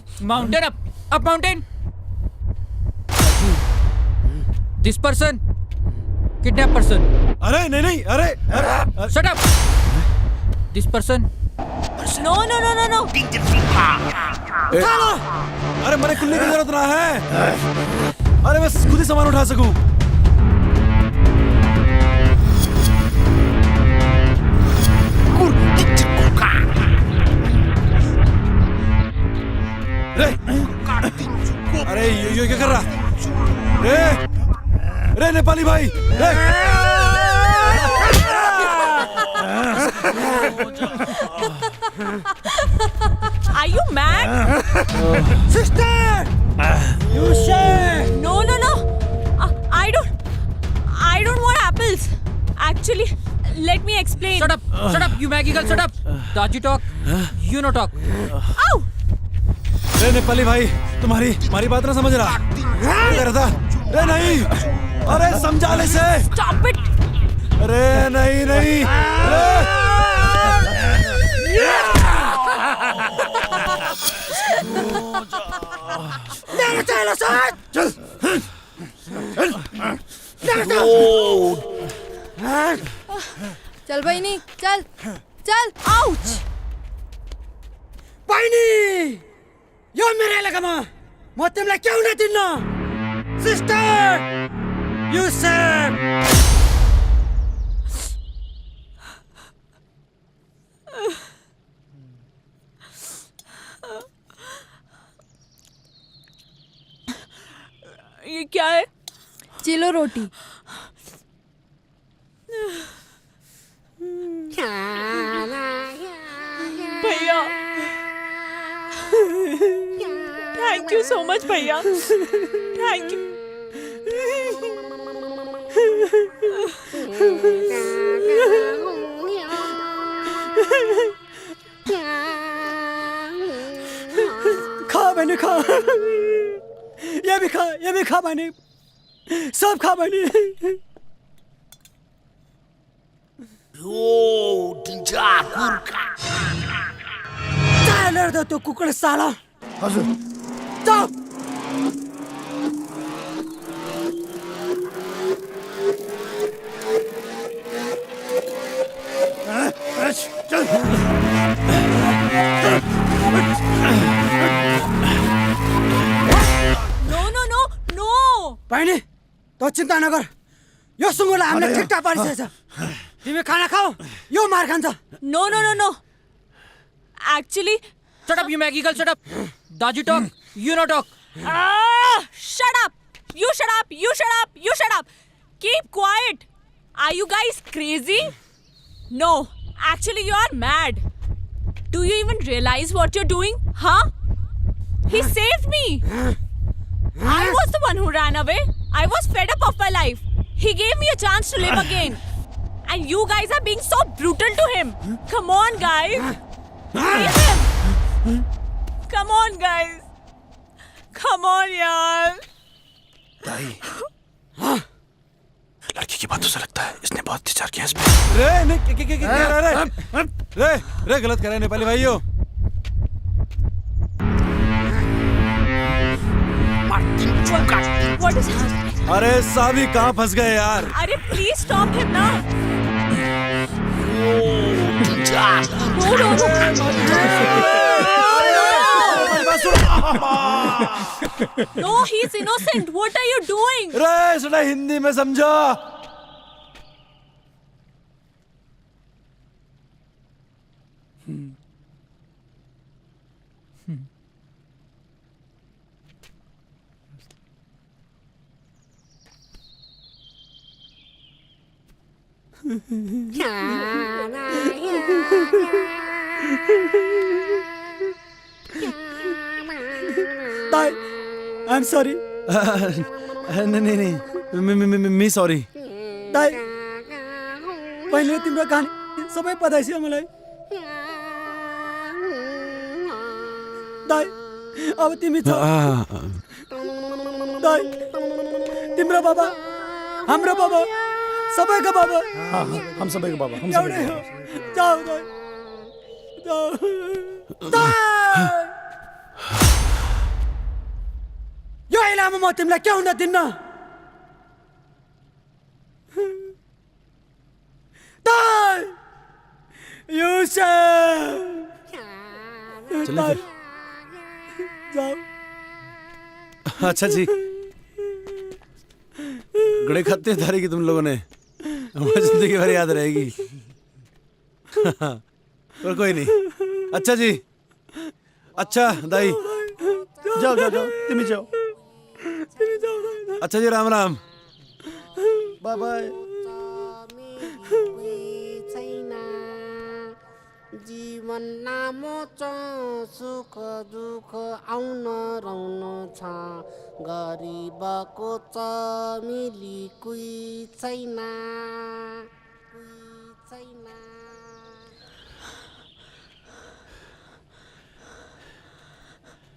Up mountain. This person, kidnap person. अरे नहीं, अरे Shut up. This person. No. अरे मेरे खुलने की जरूरत ना है। अरे मैं खुद ही सामान उठा सकूं। अरे ये क्या कर रहा? रे नेपाली भाई, Are you mad? Sister. You say. No. I don't want apples. Actually, let me explain. Shut up. You Maggie girl, shut up. Daji talk. You no talk. Ow! रे नेपाली भाई, तुम्हारी बात ना समझ रहा। क्या कर रहा था? रे नहीं, अरे समझा ले से। Stop it! अरे नहीं। चल बहिनी, चल। Ouch! Paini! Yo mere lagama. Motem la kyau na dinna? Sister! You say. ये क्या है? चिलो रोटी। भैया, थैंक यू सो मच भैया, थैंक यू। खा मैंने, खा, ये भी खा मैंने, सब खा मैंने। चालेर दो तो कुकड़ साला। हजुर जाओ। नो नो नो नो बहिनी तो चिन्ता नगर, यो सुँगुरलाई हामीले ठिक्का पारिसकेको छ। तिमी खाना खाऊ, यो मार खान्छ। No no no no, actually Shut up, you Maggie girl, shut up. Daji talk, you no talk. shut up, you shut up, you shut up, you shut up, keep quiet. Are you guys crazy? No, actually you are mad. Do you even realize what you're doing? Huh? He saved me. I was the one who ran away. I was fed up of my life. He gave me a chance to live again. And you guys are being so brutal to him. Come on, guys. Leave him. Come on, guys. Come on, yaar. दाई, लड़की की बातों से लगता है इसने बहुत विचार किया इसमें। रे गलत कर रहे नेपाली भाइयों। What is happening? अरे साबी कहाँ फंस गए यार? अरे please stop him now. No, he's innocent. What are you doing? रे सुना हिंदी में समझो। दाई, I'm sorry. नहीं मी सॉरी। दाई, पहिले तिम्रो कहानी सबै पता छ मलाई। दाई, अब तिमी छ। दाई, तिम्रो बाबा, हाम्रो बाबा, सबैको बाबा। हम सबैको बाबा, हम एउटै हो। जाऊ दाई, जाऊ। दाई! यो इलामा म तिमीलाई के हुन दिन्न। दाई! युसुफ! चलो फिर। जाओ। अच्छा जी, गड़े खाते धारी की तुम लोगों ने, हमारी जिंदगी भर याद रहेगी। पर कोई नहीं। अच्छा जी, अच्छा दाई, जाओ जाओ जाओ, तिमी जाओ। अच्छा जी, राम राम। Bye bye. जीवन नामो सुख दुख आउन रहन छ, गरिबको चमेली कोही छैन, कोही छैन।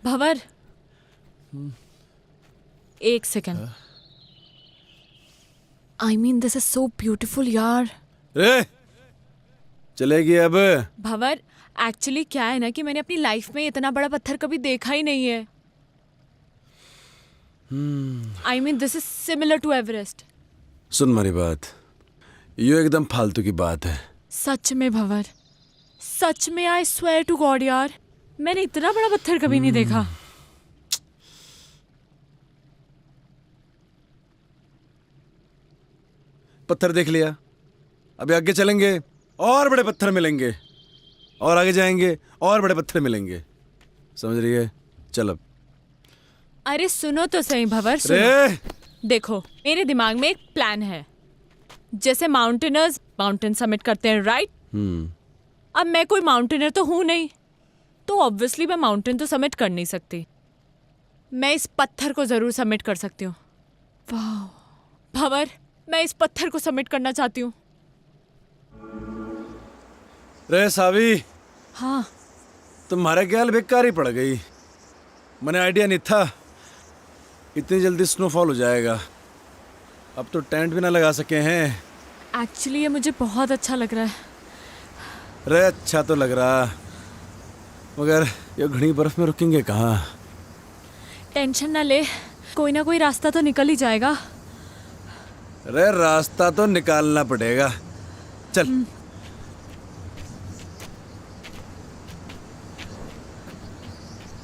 भंवर, एक second. I mean, this is so beautiful, यार। रे चलेगी अब। भंवर, एक्चुअली क्या है ना कि मैंने अपनी लाइफ में इतना बड़ा पत्थर कभी देखा ही नहीं है। I mean, this is similar to Everest. सुन मेरी बात, ये एकदम फालतू की बात है। सच में भंवर, सच में I swear to God यार, मैंने इतना बड़ा पत्थर कभी नहीं देखा। पत्थर देख लिया, अभी आगे चलेंगे और बड़े पत्थर मिलेंगे, और आगे जाएंगे और बड़े पत्थर मिलेंगे, समझ रही है? चल अब अरे सुनो तो सही भंवर, सुनो। रे देखो, मेरे दिमाग में एक प्लान है। जैसे माउंटेनर्स माउंटेन समिट करते हैं, राइट? अब मैं कोई माउंटेनर तो हूं नहीं, तो ऑब्वियसली मैं माउंटेन तो समिट कर नहीं सकती। मैं इस पत्थर को जरूर सबमिट कर सकती हूँ। वाह भंवर, मैं इस पत्थर को सबमिट करना चाहती हूँ। रे सावी, हाँ, तुम्हारे ख्याल बेकार ही पड़ गई। मैंने आइडिया नहीं था इतनी जल्दी स्नोफॉल हो जाएगा। अब तो टेंट भी ना लगा सके हैं। एक्चुअली ये मुझे बहुत अच्छा लग रहा है। रे अच्छा तो लग रहा, मगर ये घनी बर्फ में रुकेंगे कहाँ? टेंशन ना ले, कोई ना कोई रास्ता तो निकल ही जाएगा। रे रास्ता तो निकालना पड़ेगा। चल।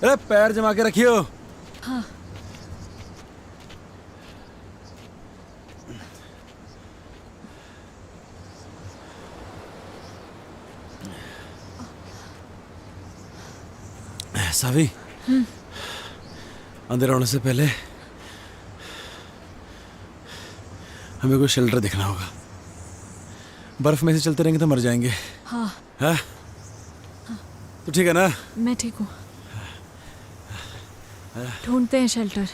अरे पैर जमा के रखियो। हाँ। सावी, अंधेरा होने से पहले हमें कोई शेल्टर दिखना होगा। बर्फ में से चलते रहेंगे तो मर जाएंगे। हाँ। हाँ? तो ठीक है ना? मैं ठीक हूँ। ढूंढते हैं शेल्टर।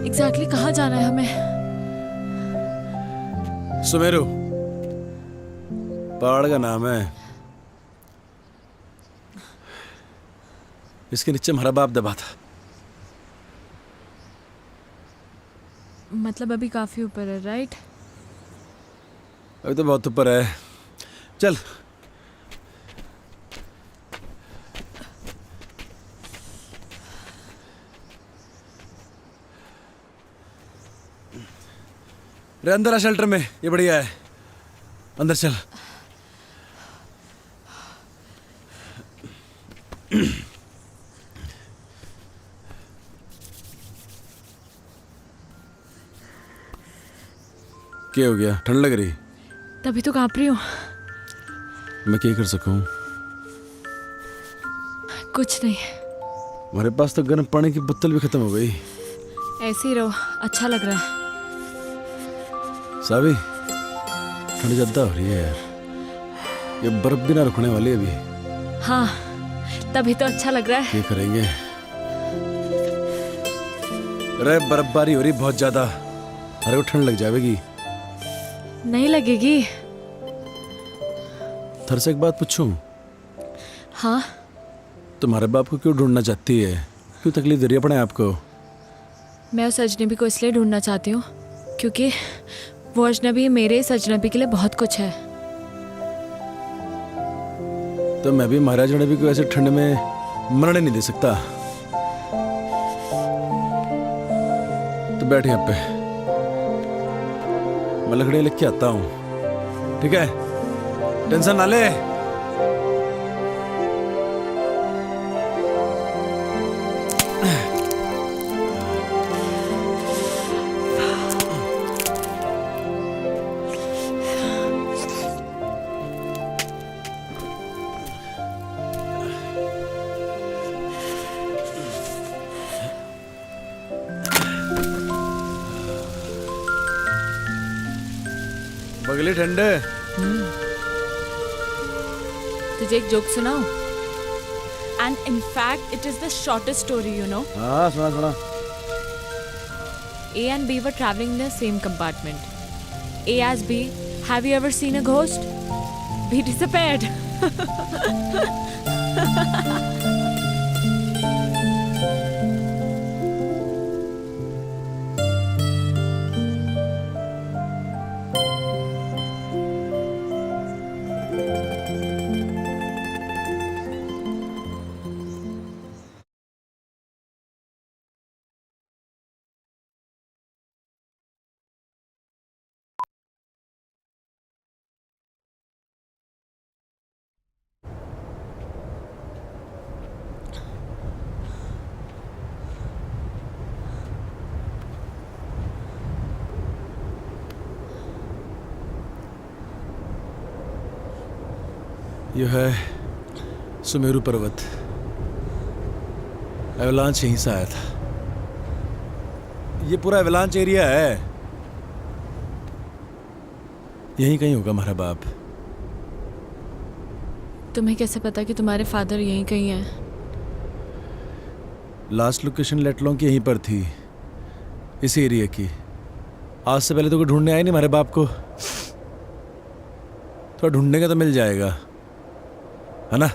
एग्जैक्टली कहाँ जाना है हमें? सुमेरु पहाड़ का नाम है। इसके नीचे हमारा बाप दबा था। मतलब अभी काफी ऊपर है, राइट? अभी तो बहुत ऊपर है। चल। रे अंदर आ शेल्टर में, ये बढ़िया है। अंदर चल। क्या हो गया? ठंड लग रही? तभी तो कांप रही हूँ। मैं क्या कर सकूं? कुछ नहीं। हमारे पास तो गर्म पानी की बोतल भी खत्म हो गई। ऐसे ही रहो, अच्छा लग रहा है। सावी, ठंड ज्यादा हो रही है यार। ये बर्फ भी ना रुकने वाली है अभी। हाँ, तभी तो अच्छा लग रहा है। क्या करेंगे? अरे बर्फबारी हो रही बहुत ज्यादा, अरे को ठंड लग जाएगी। नहीं लगेगी। थर से एक बात पूछूं? हाँ। तुम्हारे बाप को क्यों ढूंढना चाहती है? क्यों तकलीफ दे रही है अपने आप को? मैं उस अजनबी को इसलिए ढूंढना चाहती हूँ क्योंकि वो अजनबी मेरे इस अजनबी के लिए बहुत कुछ है। तो मैं भी महाराज अजनबी को ऐसे ठंड में मरने नहीं दे सकता। तो बैठ यहाँ पे, मैं लकड़ियाँ लेके आता हूँ, ठीक है? टेंशन ना ले। बगली ठंडे। तुझे एक जोक सुनाऊं? And in fact it is the shortest story, you know. हाँ सुना सुना। A and B were traveling in the same compartment. A asked B, "Have you ever seen a ghost?" B disappeared. यह है सुमेरु पर्वत। Avalanche यहीं से आया था। ये पूरा एवलांच एरिया है। यहीं कहीं होगा हमारा बाप। तुम्हें कैसे पता कि तुम्हारे फादर यहीं कहीं हैं? लास्ट लोकेशन लेटलों की यहीं पर थी, इस एरिया की। आज से पहले तो कोई ढूंढने आया नहीं हमारे बाप को। थोड़ा ढूंढने का तो मिल जाएगा, है ना?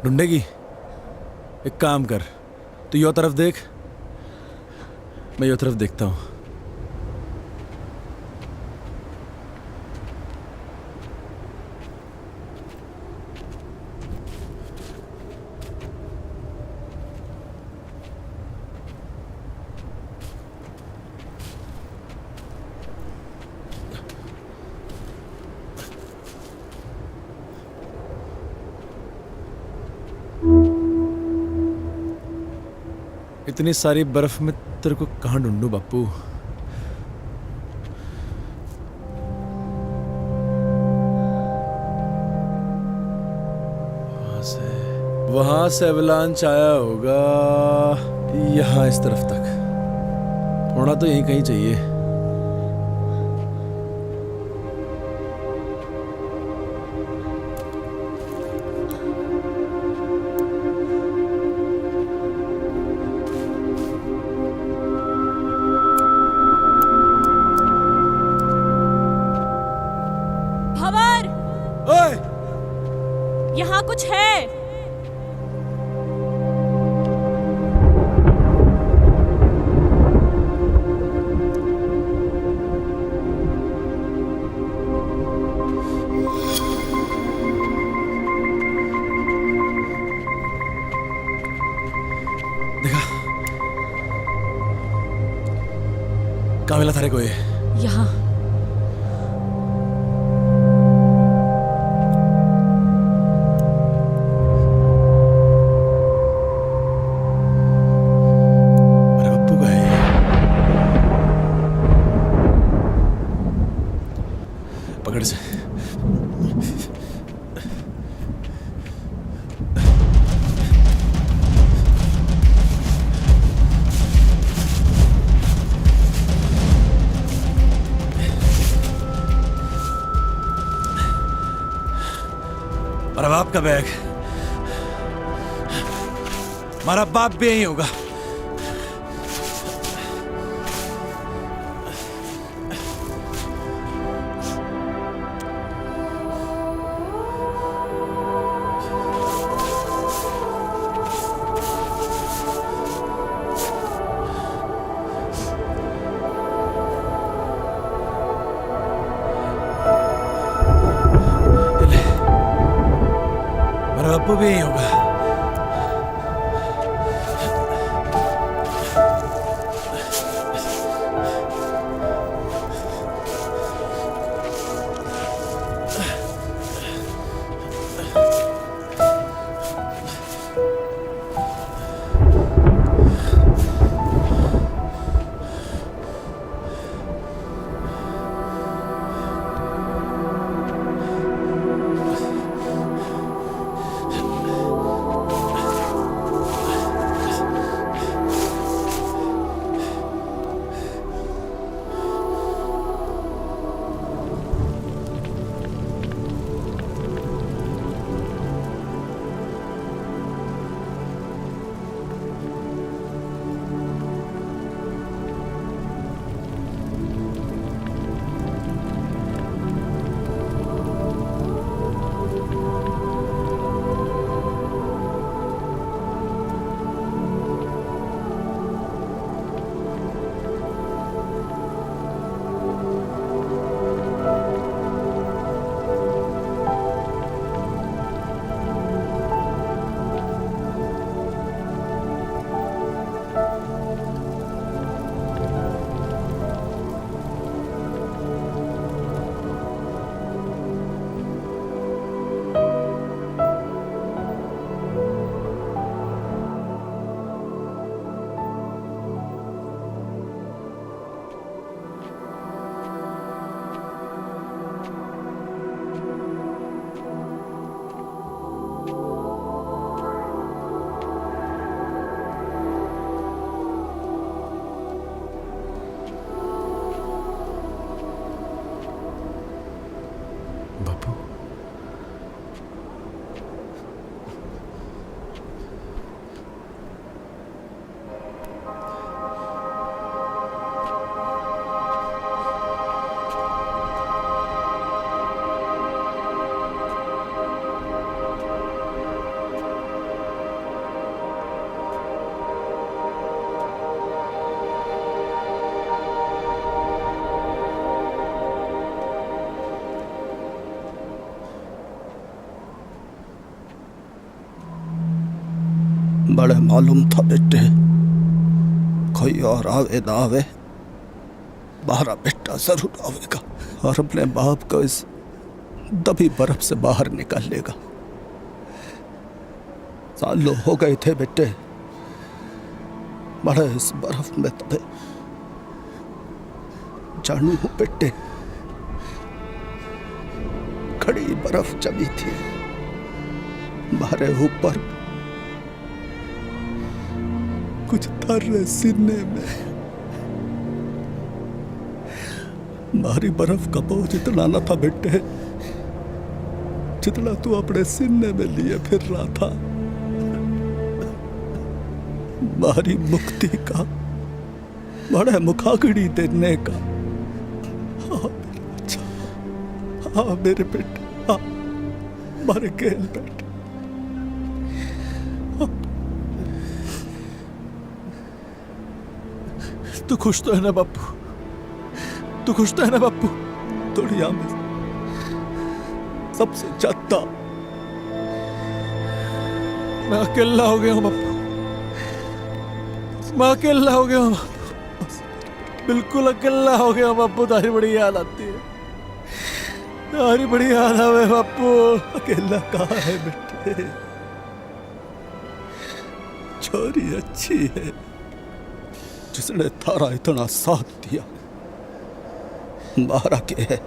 ढूंढेगी? एक काम कर, तू यो तरफ देख, मैं यो तरफ देखता हूँ। इतनी सारी बर्फ में तेरे को कहाँ ढूंढूं बापू? वहां से एवलांच आया होगा यहाँ इस तरफ तक। होना तो यहीं कहीं चाहिए। यहाँ कुछ है। देखा? कहाँ मिला थारे को ये? यहाँ। मेरा बाप का बैग। हमारा बाप भी यहीं होगा। बापू भी यहीं होगा। बड़े मालूम था बेटे, कोई और आवे ना आवे, हमारा बेटा जरूर आवेगा और अपने बाप को इस दबी बर्फ से बाहर निकालेगा। सालों हो गए थे बेटे बड़े इस बर्फ में दबे। जानू हूं बेटे, खड़ी बर्फ जमी थी हमारे ऊपर, कुछ तर सीने में। हमारी बर्फ का बोझ इतना न था बेटे जितना तू अपने सीने में लिए फिर रहा था। हमारी मुक्ति का बड़े मुखाग्नि देने का। हाँ मेरे बच्चा, हाँ मेरे बेटे, हाँ मारे गेल बेटे। तू खुश तो है ना बापू? तू खुश तो है ना बापू? दुनिया में सबसे ज्यादा मैं अकेला हो गया हूं बापू, मैं अकेला हो गया हूं, बिल्कुल अकेला हो गया हूं बापू। तारी बड़ी याद आती है, तारी बड़ी याद आवे बापू। अकेला कहाँ है बेटे? छोरी अच्छी है जिसने थारा इतना साथ दिया। मारा के है,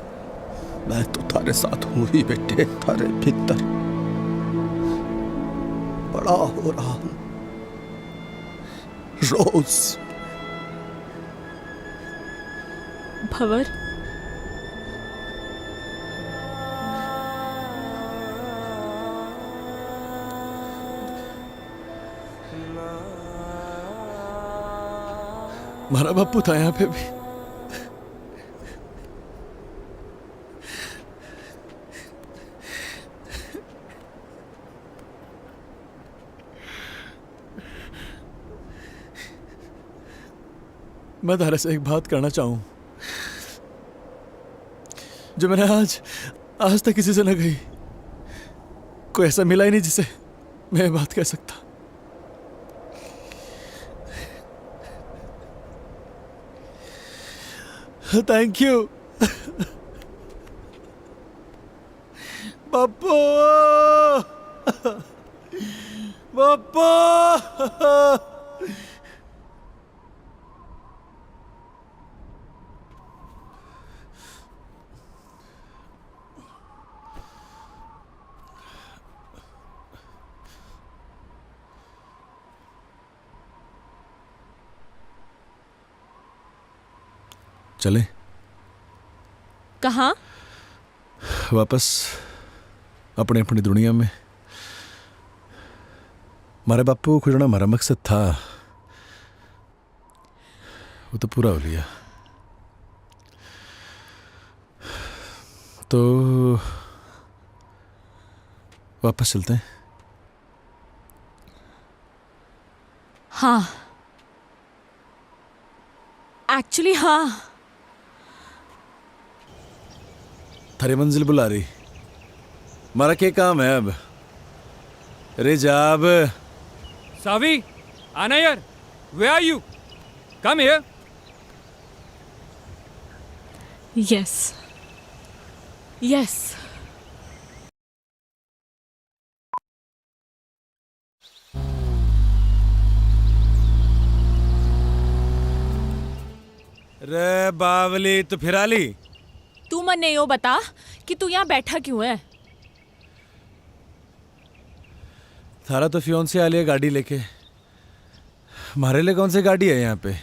मैं तो थारे साथ हूं ही बेटे, थारे भीतर बड़ा हो रहा हूं रोज। भंवर, हमारा बापू था यहाँ पे भी। मैं तारे से एक बात करना चाहूं जो मैंने आज तक किसी से न कही। कोई ऐसा मिला ही नहीं जिसे मैं ये बात कह सकता। थैंक यू बापू, बापू। चले कहाँ? वापस अपने अपनी दुनिया में। हमारे बापू को खोजना हमारा मकसद था, वो तो पूरा हो लिया। तो वापस चलते हैं। हाँ, एक्चुअली हाँ। थारी मंजिल बुला रही, हमारा क्या काम है अब? अरे जा अब। सावी, आना यार। Where are you? Come here. Yes. Yes. रे बावली, तो फिर आली? तू मन नहीं हो बता कि तू यहाँ बैठा क्यों है? थारा तो फियोन से आली है गाड़ी लेके, हमारे लिए कौन सी गाड़ी है यहाँ पे?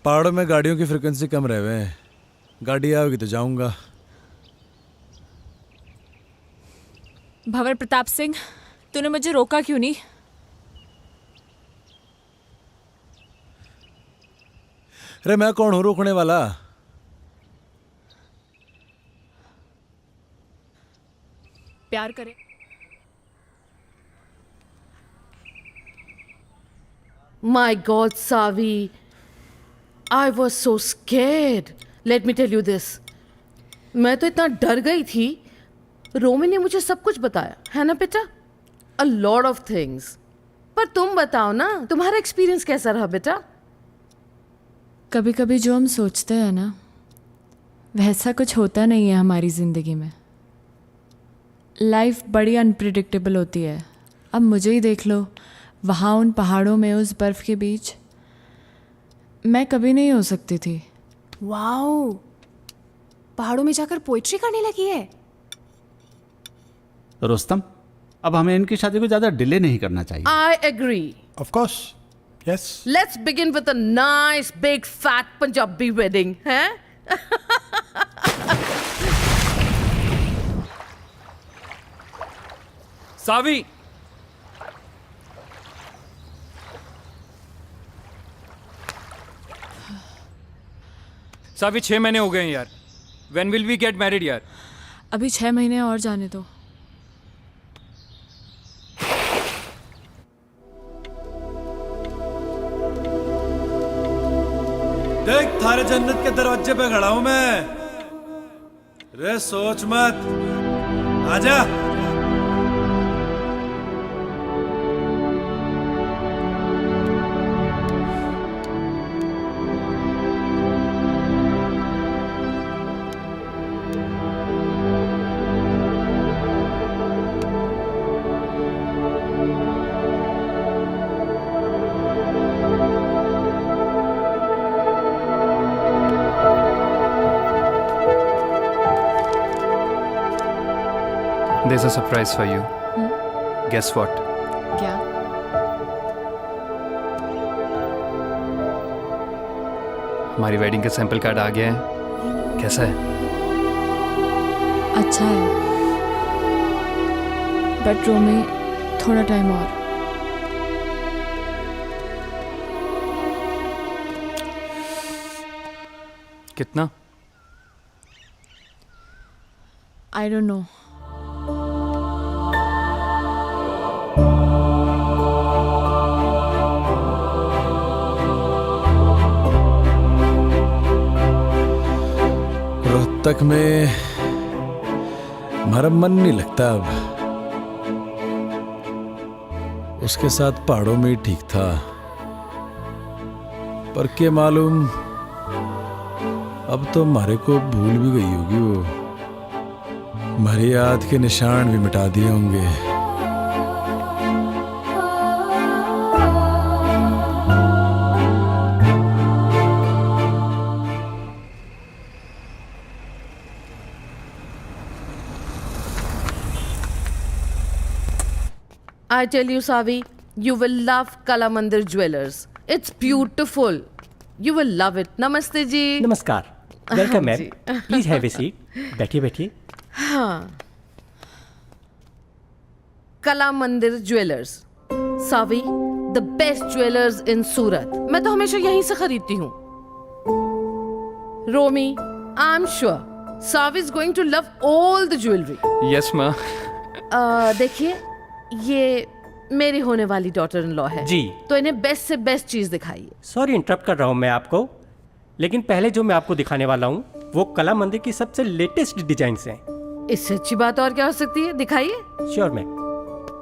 पहाड़ों में गाड़ियों की फ्रिक्वेंसी कम रहे हुए हैं, गाड़ी आओगी तो जाऊंगा। भंवर प्रताप सिंह, तूने मुझे रोका क्यों नहीं? अरे मैं कौन हूं रोकने वाला? प्यार करे। My God, Savi, I was so scared. Let me tell you this. मैं तो इतना डर गई थी। रोमी ने मुझे सब कुछ बताया, है ना बेटा? a lot of things. पर तुम बताओ ना, तुम्हारा एक्सपीरियंस कैसा रहा बेटा? कभी कभी जो हम सोचते हैं ना, वैसा कुछ होता नहीं है हमारी ज़िंदगी में। लाइफ बड़ी अनप्रिडिक्टेबल होती है। अब मुझे ही देख लो, वहाँ उन पहाड़ों में उस बर्फ़ के बीच मैं कभी नहीं हो सकती थी। वाओ, पहाड़ों में जाकर पोइट्री करने लगी है। रुस्तम, अब हमें इनकी शादी को ज्यादा डिले नहीं करना चाहिए। I agree. Of course. Yes. Let's begin with a nice big fat Punjabi wedding, हैं? सावी, सावी 6 महीने हो गए हैं यार। When will we get married यार? अभी 6 महीने और जाने दो। देख, थारे जन्नत के दरवाजे पे खड़ा हूं मैं। रे सोच मत, आजा। There's a surprise for you. Guess what? क्या? हमारी वेडिंग का सैंपल कार्ड आ गया है। कैसा है? अच्छा है, बट रोमी थोड़ा टाइम और। कितना? I don't know. रोहतक में हमारा मन नहीं लगता अब। उसके साथ पहाड़ों में ही ठीक था, पर क्या मालूम अब तो हमारे को भूल भी गई होगी वो। हमारी याद के निशान भी मिटा दिए होंगे। I tell you, Savi, you will love Kala Mandir Jewelers. It's beautiful. You will love it. Namaste ji. नमस्कार। Welcome ma'am. जी। Please have a seat. बैठिए बैठिए। हाँ। Kala Mandir jewellers, Savi, the best jewellers in Surat. मैं तो हमेशा यहीं से खरीदती हूँ। Romi, I am sure Savi is going to love all the jewellery. Yes माँ। देखिए, ये मेरी होने वाली डॉटर इन लॉ है जी। तो इन्हें बेस्ट से बेस्ट चीज दिखाइए। सॉरी इंटरप्ट कर रहा हूँ मैं आपको, लेकिन पहले जो मैं आपको दिखाने वाला हूँ वो कला मंदिर की सबसे लेटेस्ट डिजाइन हैं। इससे अच्छी बात और क्या हो सकती है? दिखाइए। श्योर मैम,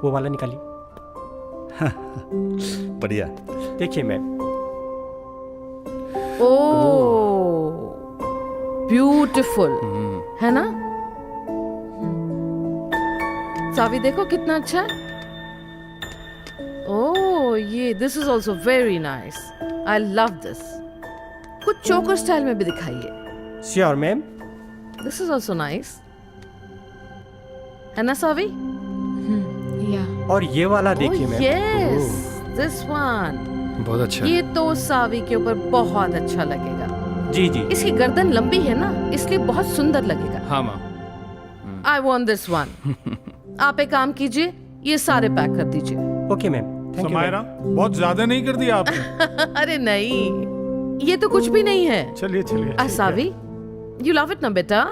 वो वाला निकालिए। बढ़िया। देखिए मैम। ओह, ब्यूटीफुल है ना? सावी देखो कितना अच्छा है। ओह, ये this is also very nice. I love this. कुछ चोकर स्टाइल में भी दिखाइए। Sure ma'am. This is also nice, है ना सावी? या। और ये वाला देखिए मैम। यस, दिस वन बहुत अच्छा। ये तो सावी के ऊपर बहुत अच्छा लगेगा। जी जी। इसकी गर्दन लंबी है ना, इसलिए बहुत सुंदर लगेगा। हाँ माँ। I want this one. आप एक काम कीजिए, ये सारे पैक कर दीजिए। Okay ma'am. Thank you. Samaira, बहुत ज्यादा नहीं कर दिया आपने? अरे नहीं, ये तो कुछ भी नहीं है। चलिए चलिए। सावी, यू लव इट ना बेटा?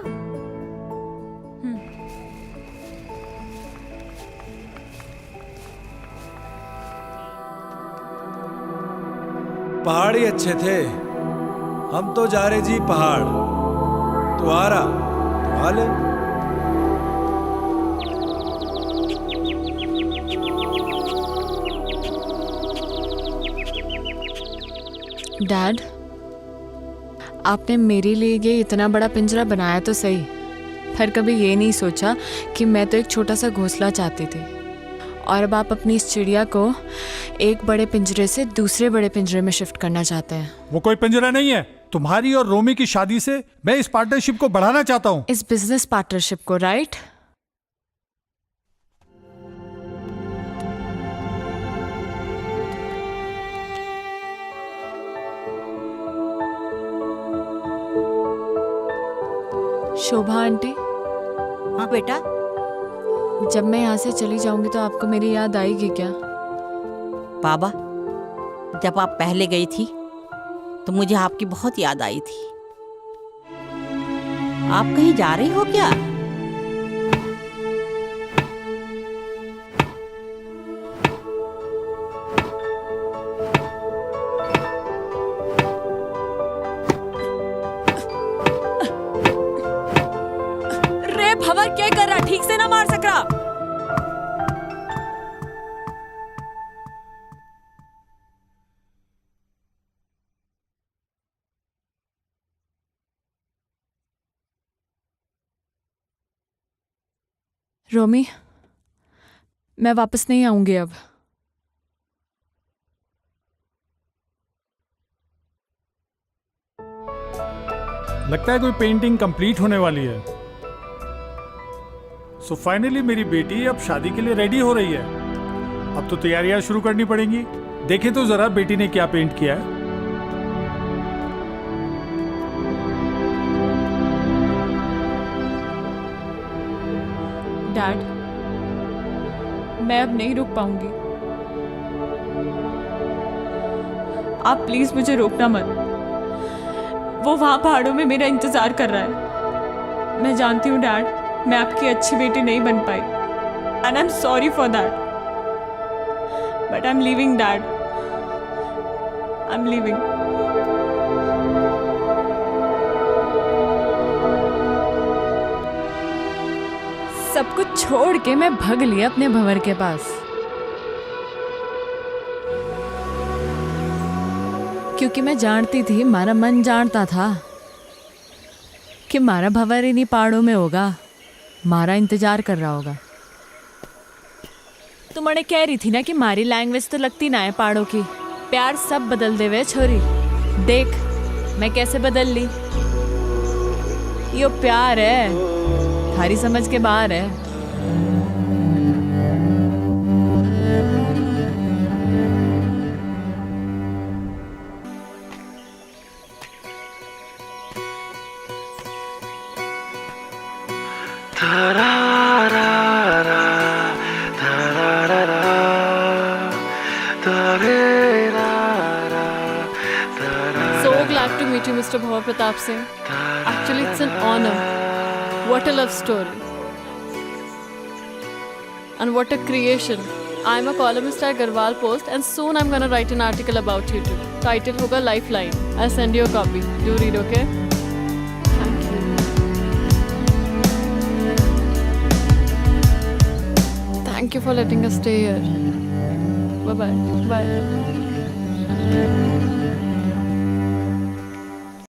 पहाड़ ही अच्छे थे। हम तो जा रहे जी पहाड़। तू आ रहा तो आ ले। डैड, आपने मेरे लिए ये इतना बड़ा पिंजरा बनाया तो सही, पर कभी ये नहीं सोचा कि मैं तो एक छोटा सा घोंसला चाहती थी, और अब आप अपनी इस चिड़िया को एक बड़े पिंजरे से दूसरे बड़े पिंजरे में शिफ्ट करना चाहते हैं। वो कोई पिंजरा नहीं है। तुम्हारी और रोमी की शादी से मैं इस पार्टनरशिप को बढ़ाना चाहता हूँ। इस बिजनेस पार्टनरशिप को, राइट? शोभा आंटी। हाँ बेटा। जब मैं यहाँ से चली जाऊंगी तो आपको मेरी याद आएगी क्या? बाबा, जब आप पहले गई थी तो मुझे आपकी बहुत याद आई थी। आप कहीं जा रही हो क्या? रे भंवर, क्या कर रहा? ठीक से ना मार सक रहा। रोमी, मैं वापस नहीं आऊंगी अब। लगता है कोई पेंटिंग कंप्लीट होने वाली है। सो फाइनली मेरी बेटी अब शादी के लिए रेडी हो रही है। अब तो तैयारियां शुरू करनी पड़ेंगी। देखें तो जरा बेटी ने क्या पेंट किया है। डैड, मैं अब नहीं रुक पाऊंगी। आप प्लीज मुझे रोकना मत। वो वहां पहाड़ों में मेरा इंतजार कर रहा है। मैं जानती हूँ डैड, मैं आपकी अच्छी बेटी नहीं बन पाई, and I am sorry for that, but I am leaving dad, I am leaving. सब कुछ छोड़ के मैं भाग लिया अपने भंवर के पास, क्योंकि मैं जानती थी, मारा मन जानता था कि मारा भंवर इन्हीं पहाड़ों में होगा, मारा इंतजार कर रहा होगा। तुम मैंने कह रही थी ना कि मारी लैंग्वेज तो लगती ना है पहाड़ों की। प्यार सब बदल दे वे छोरी, देख मैं कैसे बदल ली। यो प्यार है, थारी समझ के बाहर है। So glad to meet you, Mr. Bhavar Pratap Singh. Actually, it's an honor. What a love story. And what a creation. I'm a columnist at Garhwal Post, and soon I'm gonna write an article about you too. Title hoga Lifeline. I'll send you a copy. Do read, okay? Thank you. Thank you for letting us stay here. Bye-bye. Bye.